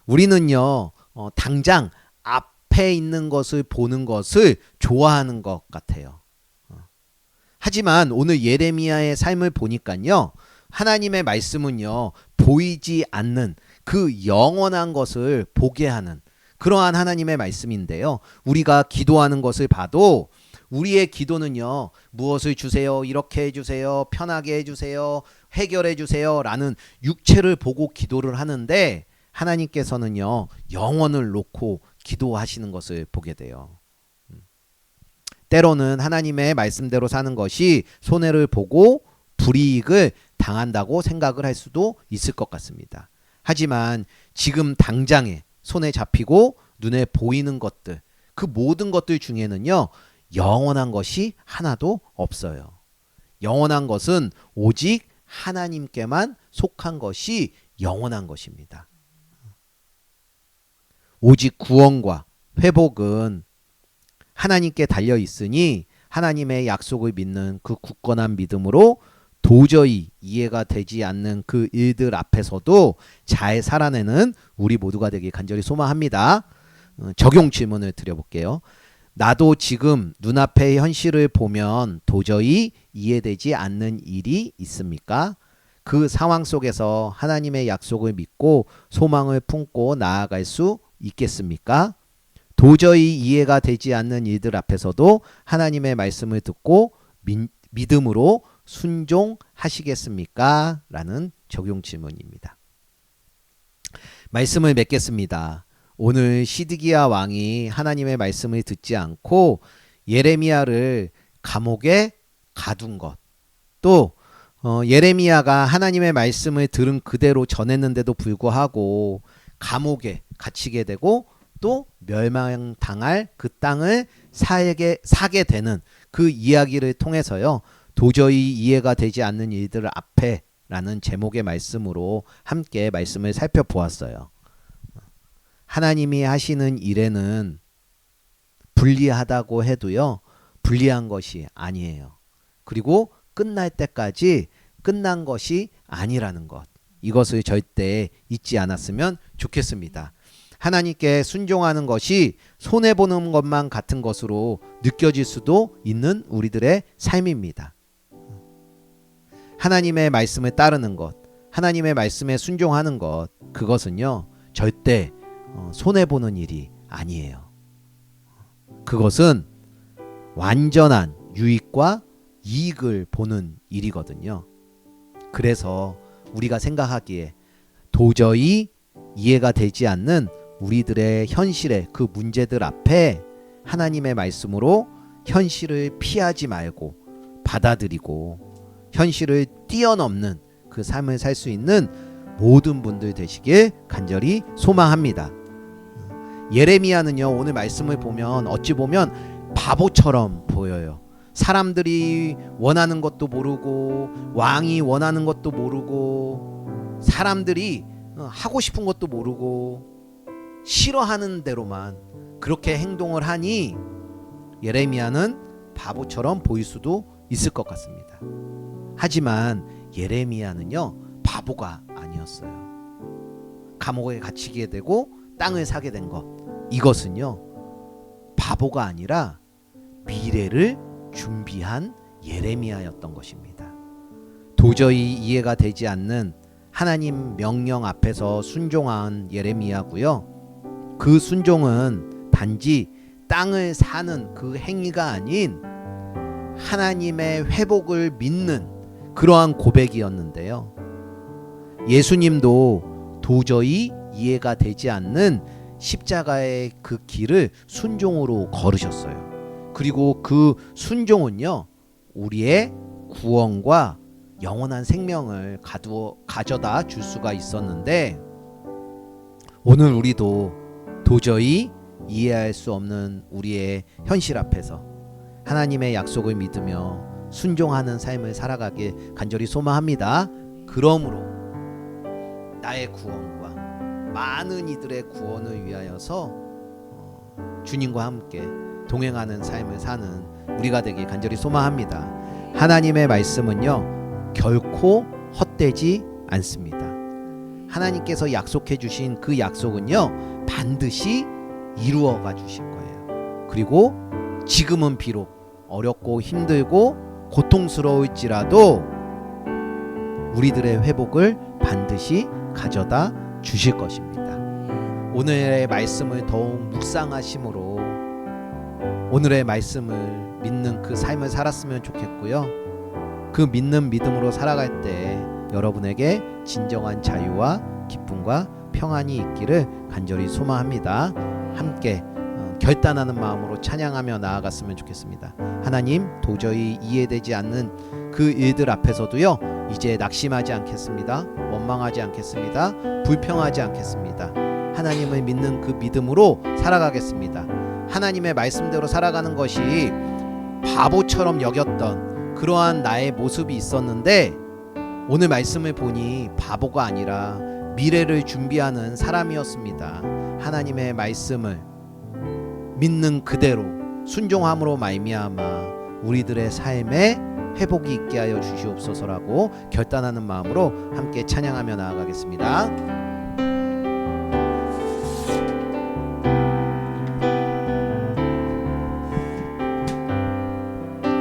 C: 우리는요, 당장 앞에 있는 것을 보는 것을 좋아하는 것 같아요. 하지만 오늘 예레미야의 삶을 보니까요, 하나님의 말씀은요, 보이지 않는 그 영원한 것을 보게 하는 그러한 하나님의 말씀인데요. 우리가 기도하는 것을 봐도 우리의 기도는요, 무엇을 주세요, 이렇게 해주세요, 편하게 해주세요, 해결해 주세요 라는 육체를 보고 기도를 하는데 하나님께서는요, 영혼을 놓고 기도하시는 것을 보게 돼요. 때로는 하나님의 말씀대로 사는 것이 손해를 보고 불이익을 당한다고 생각을 할 수도 있을 것 같습니다. 하지만 지금 당장에 손에 잡히고 눈에 보이는 것들, 그 모든 것들 중에는요, 영원한 것이 하나도 없어요. 영원한 것은 오직 하나님께만 속한 것이 영원한 것입니다. 오직 구원과 회복은 하나님께 달려 있으니 하나님의 약속을 믿는 그 굳건한 믿음으로 도저히 이해가 되지 않는 그 일들 앞에서도 잘 살아내는 우리 모두가 되길 간절히 소망합니다. 적용 질문을 드려볼게요. 나도 지금 눈앞의 현실을 보면 도저히 이해되지 않는 일이 있습니까? 그 상황 속에서 하나님의 약속을 믿고 소망을 품고 나아갈 수 있겠습니까? 도저히 이해가 되지 않는 일들 앞에서도 하나님의 말씀을 듣고 믿음으로 순종하시겠습니까? 라는 적용 질문입니다. 말씀을 맺겠습니다. 오늘 시드기야 왕이 하나님의 말씀을 듣지 않고 예레미야를 감옥에 가둔 것, 또 예레미야가 하나님의 말씀을 들은 그대로 전했는데도 불구하고 감옥에 갇히게 되고 또 멸망당할 그 땅을 사게 되는 그 이야기를 통해서요, 도저히 이해가 되지 않는 일들 앞에 라는 제목의 말씀으로 함께 말씀을 살펴보았어요. 하나님이 하시는 일에는 불리하다고 해도요, 불리한 것이 아니에요. 그리고 끝날 때까지 끝난 것이 아니라는 것, 이것을 절대 잊지 않았으면 좋겠습니다. 하나님께 순종하는 것이 손해보는 것만 같은 것으로 느껴질 수도 있는 우리들의 삶입니다. 하나님의 말씀을 따르는 것, 하나님의 말씀에 순종하는 것, 그것은요, 절대 손해보는 일이 아니에요. 그것은 완전한 유익과 이익을 보는 일이거든요. 그래서 우리가 생각하기에 도저히 이해가 되지 않는 우리들의 현실의 그 문제들 앞에 하나님의 말씀으로 현실을 피하지 말고 받아들이고 현실을 뛰어넘는 그 삶을 살 수 있는 모든 분들 되시길 간절히 소망합니다. 예레미야는요, 오늘 말씀을 보면 어찌 보면 바보처럼 보여요. 사람들이 원하는 것도 모르고 왕이 원하는 것도 모르고 사람들이 하고 싶은 것도 모르고 싫어하는 대로만 그렇게 행동을 하니 예레미야는 바보처럼 보일 수도 있을 것 같습니다. 하지만 예레미야는요, 바보가 아니었어요. 감옥에 갇히게 되고 땅을 사게 된 것, 이것은요, 바보가 아니라 미래를 준비한 예레미야였던 것입니다. 도저히 이해가 되지 않는 하나님 명령 앞에서 순종한 예레미야고요. 그 순종은 단지 땅을 사는 그 행위가 아닌 하나님의 회복을 믿는 그러한 고백이었는데요. 예수님도 도저히 이해가 되지 않는 십자가의 그 길을 순종으로 걸으셨어요. 그리고 그 순종은요, 우리의 구원과 영원한 생명을 가져다 줄 수가 있었는데, 오늘 우리도 도저히 이해할 수 없는 우리의 현실 앞에서 하나님의 약속을 믿으며 순종하는 삶을 살아가길 간절히 소망합니다. 그러므로 나의 구원과 많은 이들의 구원을 위하여서 주님과 함께 동행하는 삶을 사는 우리가 되길 간절히 소망합니다. 하나님의 말씀은요, 결코 헛되지 않습니다. 하나님께서 약속해 주신 그 약속은요, 반드시 이루어가 주실 거예요. 그리고 지금은 비록 어렵고 힘들고 고통스러울지라도 우리들의 회복을 반드시 가져다 주실 것입니다. 오늘의 말씀을 더욱 묵상하심으로 오늘의 말씀을 믿는 그 삶을 살았으면 좋겠고요. 그 믿는 믿음으로 살아갈 때 여러분에게 진정한 자유와 기쁨과 평안이 있기를 간절히 소망합니다. 함께 결단하는 마음으로 찬양하며 나아갔으면 좋겠습니다. 하나님, 도저히 이해되지 않는 그 일들 앞에서도요, 이제 낙심하지 않겠습니다. 원망하지 않겠습니다. 불평하지 않겠습니다. 하나님을 믿는 그 믿음으로 살아가겠습니다. 하나님의 말씀대로 살아가는 것이 바보처럼 여겼던 그러한 나의 모습이 있었는데, 오늘 말씀을 보니 바보가 아니라 미래를 준비하는 사람이었습니다. 하나님의 말씀을 믿는 그대로 순종함으로 말미암아 우리들의 삶에 회복이 있게 하여 주시옵소서라고 결단하는 마음으로 함께 찬양하며 나아가겠습니다.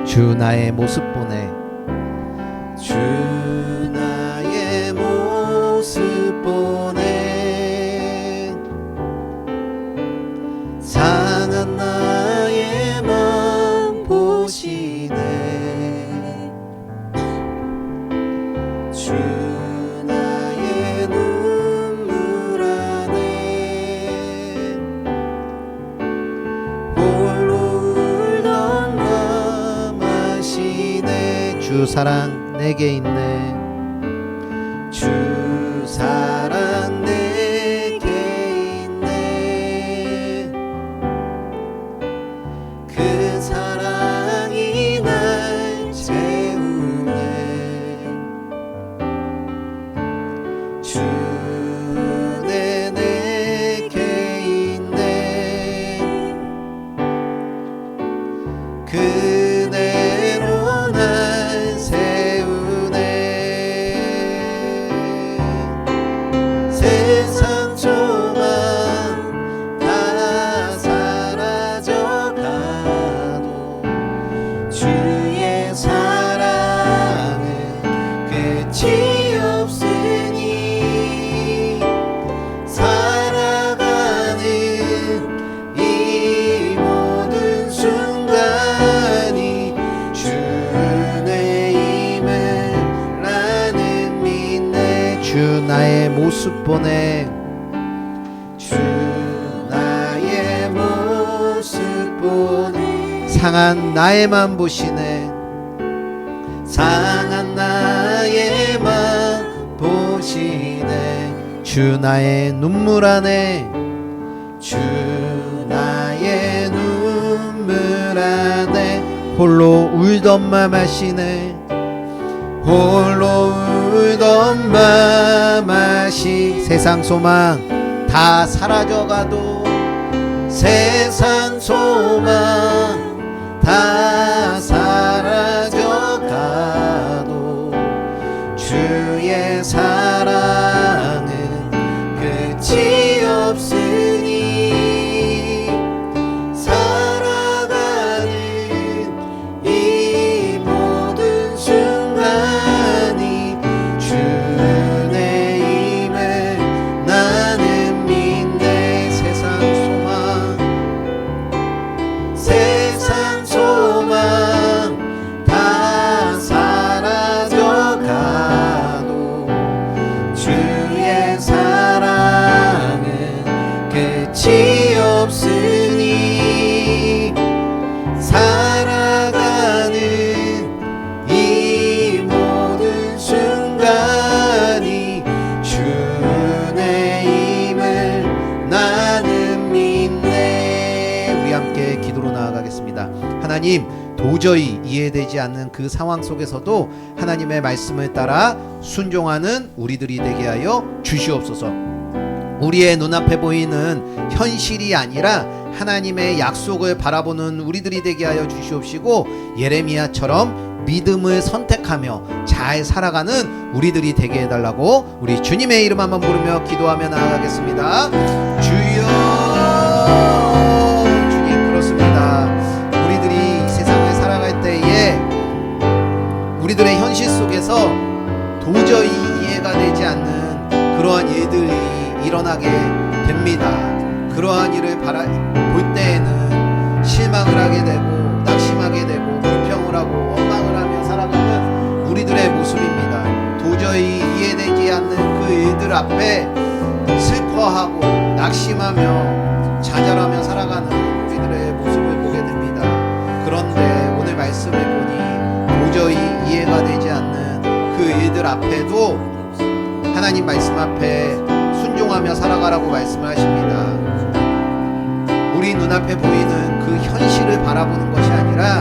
C: 주 나의 모습 보내, 주 나의 모습 보내, 상한 나의 맘 보시네. 주 나의 눈물 안에 홀로 울던 맘 아시네. 주 사랑 내게 있네. 주 사랑 내게 있네. 그 사랑이 날 채우네. 주 내게 있네. 그대로 날 세우네. 세상 소망 다 사라져가도 주의 사랑은 끝이 없으니 살아가는 이 모든 순간이 주의 힘을 나는 믿네. 주 나의 모습 보내, 주 나의 모습 보내. 상한 나의 맘 보시네. 상한 나의 맘 보시네. 주 나의 눈물 안에, 주 나의 눈물 안에 홀로 울던 맘 아시네. 홀로 울던 맘 아시. 세상 소망 다 사라져가도, 세상 소망 다 사라져가도 주의 사랑은 끝이 없으니 살아가는 이 모든 순간이 주의 힘을 나는 믿네. 세상 소망 나아가겠습니다. 하나님, 도저히 이해되지 않는 그 상황 속에서도 하나님의 말씀을 따라 순종하는 우리들이 되게 하여 주시옵소서. 우리의 눈앞에 보이는 현실이 아니라 하나님의 약속을 바라보는 우리들이 되게 하여 주시옵시고, 예레미야처럼 믿음을 선택하며 잘 살아가는 우리들이 되게 해달라고 우리 주님의 이름 한번 부르며 기도하며 나아가겠습니다. 주여, 주님, 그렇습니다. 우리들이 이 세상을 살아갈 때에 우리들의 현실 속에서 도저히 이해가 되지 않는 그러한 일들이 일어나게 됩니다. 그러한 일을 볼 때에는 실망을 하게 되고 낙심하게 되고 불평을 하고 원망을 하며 살아가는 우리들의 모습입니다. 도저히 이해되지 않는 그 일들 앞에 슬퍼하고 낙심하며 좌절하며 살아가는 우리들의 모습을 보게 됩니다. 그런데 오늘 말씀을 보니 도저히 이해가 되지 않는 그 일들 앞에도 하나님 말씀 앞에 순종하며 살아가라고 말씀을 하십니다. 우리 눈앞에 보이는 그 현실을 바라보는 것이 아니라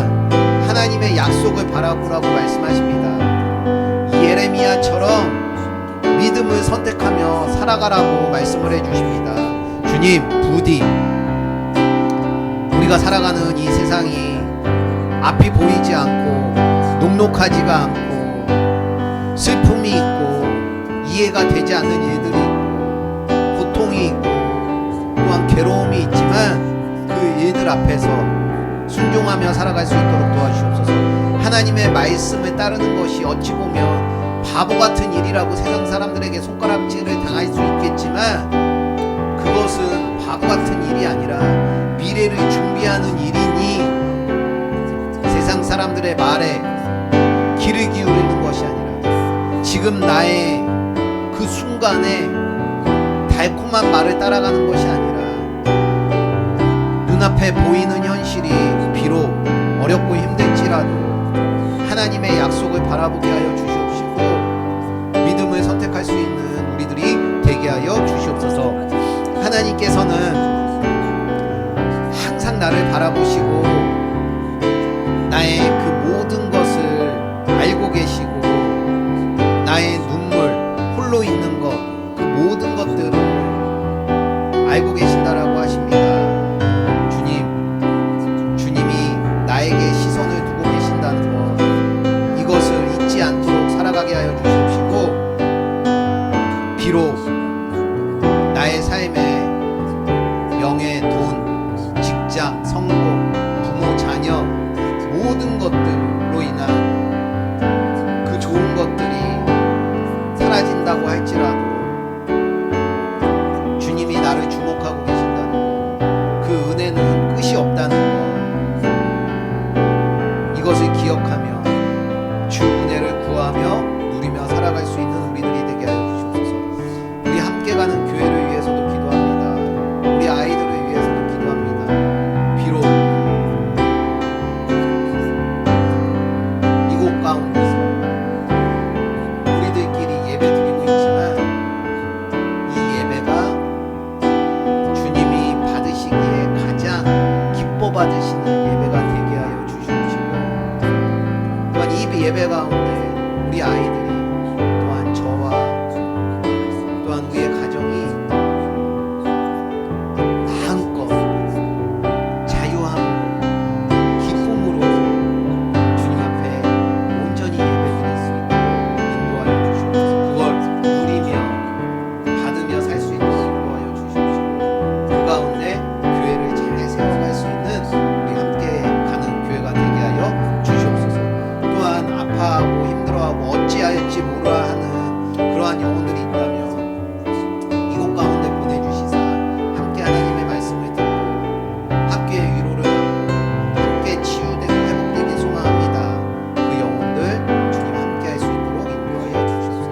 C: 하나님의 약속을 바라보라고 말씀하십니다. 예레미야처럼 믿음을 선택하며 살아가라고 말씀을 해주십니다. 주님, 부디 우리가 살아가는 이 세상이 앞이 보이지 않고 녹록하지가 않고 슬픔이 있고 이해가 되지 않는 일들이 있고 고통이 있고 또한 괴로움이 있지만 그 일들 앞에서 순종하며 살아갈 수 있도록 도와주시옵소서. 하나님의 말씀을 따르는 것이 어찌 보면 바보 같은 일이라고 세상 사람들에게 손가락질을 당할 수 있겠지만 그것은 바보 같은 일이 아니라 미래를 준비하는 일이니 세상 사람들의 말에 귀를 기울이는 것이 아니라 지금 나의 그 순간에 달콤한 말을 따라가는 것이 아니라 눈앞에 보이는 현실이 비록 어렵고 힘들지라도 하나님의 약속을 바라보게 하여 주시옵시고 믿음을 선택할 수 있는 우리들이 되게 하여 주시옵소서. 하나님께서는 항상 나를 바라보시고 나의 그 모든 것을 알고 계시고 나의 눈물, 홀로 있는 것, 그 모든 것들을 알고 계신다라고 하십니다. 주님이 나에게 시선을 두고 계신다는 것, 이것을 잊지 않도록 살아가게 하여 주시옵시고 비록 나의 삶에 명예, 돈, 직장, 성공, 부모, 자녀 모든 것들로 인한 그 좋은 것들이 사라진다고 할지라도 주님이 나를 주목하고 계신다는 것, 그 은혜는 끝이 없다는 것, 이것을 기억하며 주 은혜를 구하며 누리며 살아갈 수 있는 우리들이 되게 하여 주시옵소서. 우리 함께 가는 교회를 위해서도 기도합니다. 우리 아이들을 위해서도 기도합니다. 비록 이곳 가운데서 우리들끼리 예배 드리고 있지만 이 예배가 주님이 받으시기에 가장 기뻐 받으시는 예배가 되게 하여 주시옵시고 또한 이 예배 가운데 우리 아이들이 또한 저와 또한 우리의 가정이 마음껏 자유함으로 기쁨으로 주님 앞에 온전히 예배드릴 수 있도록 인도하여 주시옵소서. 그걸 누리며 받으며 살 수 있도록 인도하여 주시옵시고 그 가운데 교회를 잘 세워갈 수 있는 우리 함께 가는 교회가 되게 하여 주시옵소서. 또한 아파하고 힘들어하고 어찌하였지 모르라 하는 그러한 영혼들이 있다면 이곳 가운데 보내주시사 함께 하나님의 말씀을 듣고 함께 위로를 하고 함께 치유되고 회복되길 소망합니다. 그 영혼들 주님 함께 할 수 있도록 인도하여 주시옵소서.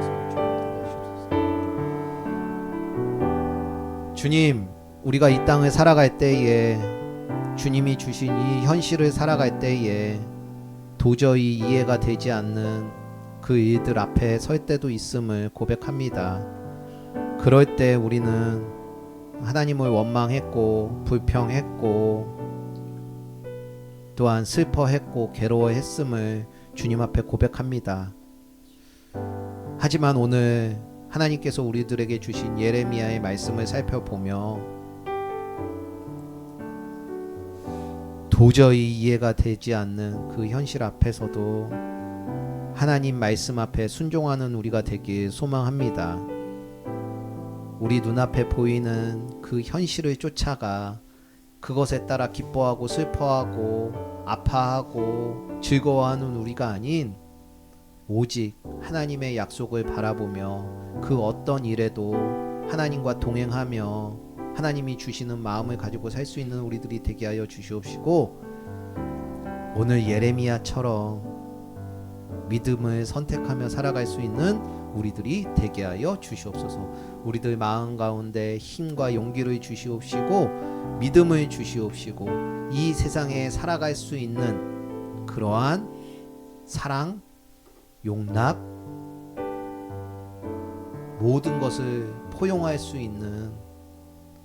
C: 주님, 우리가 이 땅을 살아갈 때에 주님이 주신 이 현실을 살아갈 때에 도저히 이해가 되지 않는 그 일들 앞에 설 때도 있음을 고백합니다. 그럴 때 우리는 하나님을 원망했고 불평했고 또한 슬퍼했고 괴로워했음을 주님 앞에 고백합니다. 하지만 오늘 하나님께서 우리들에게 주신 예레미야의 말씀을 살펴보며 도저히 이해가 되지 않는 그 현실 앞에서도 하나님 말씀 앞에 순종하는 우리가 되길 소망합니다. 우리 눈앞에 보이는 그 현실을 쫓아가 그것에 따라 기뻐하고 슬퍼하고 아파하고 즐거워하는 우리가 아닌 오직 하나님의 약속을 바라보며 그 어떤 일에도 하나님과 동행하며 하나님이 주시는 마음을 가지고 살 수 있는 우리들이 되게 하여 주시옵시고, 오늘 예레미야처럼 믿음을 선택하며 살아갈 수 있는 우리들이 되게 하여 주시옵소서. 우리들 마음 가운데 힘과 용기를 주시옵시고 믿음을 주시옵시고 이 세상에 살아갈 수 있는 그러한 사랑, 용납, 모든 것을 포용할 수 있는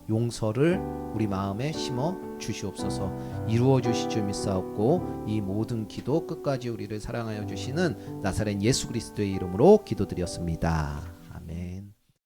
C: 용서를 우리 마음에 심어 주시옵소서. 이루어 주실 줄 믿사옵고 이 모든 기도 끝까지 우리를 사랑하여 주시는 나사렛 예수 그리스도의 이름으로 기도드렸습니다.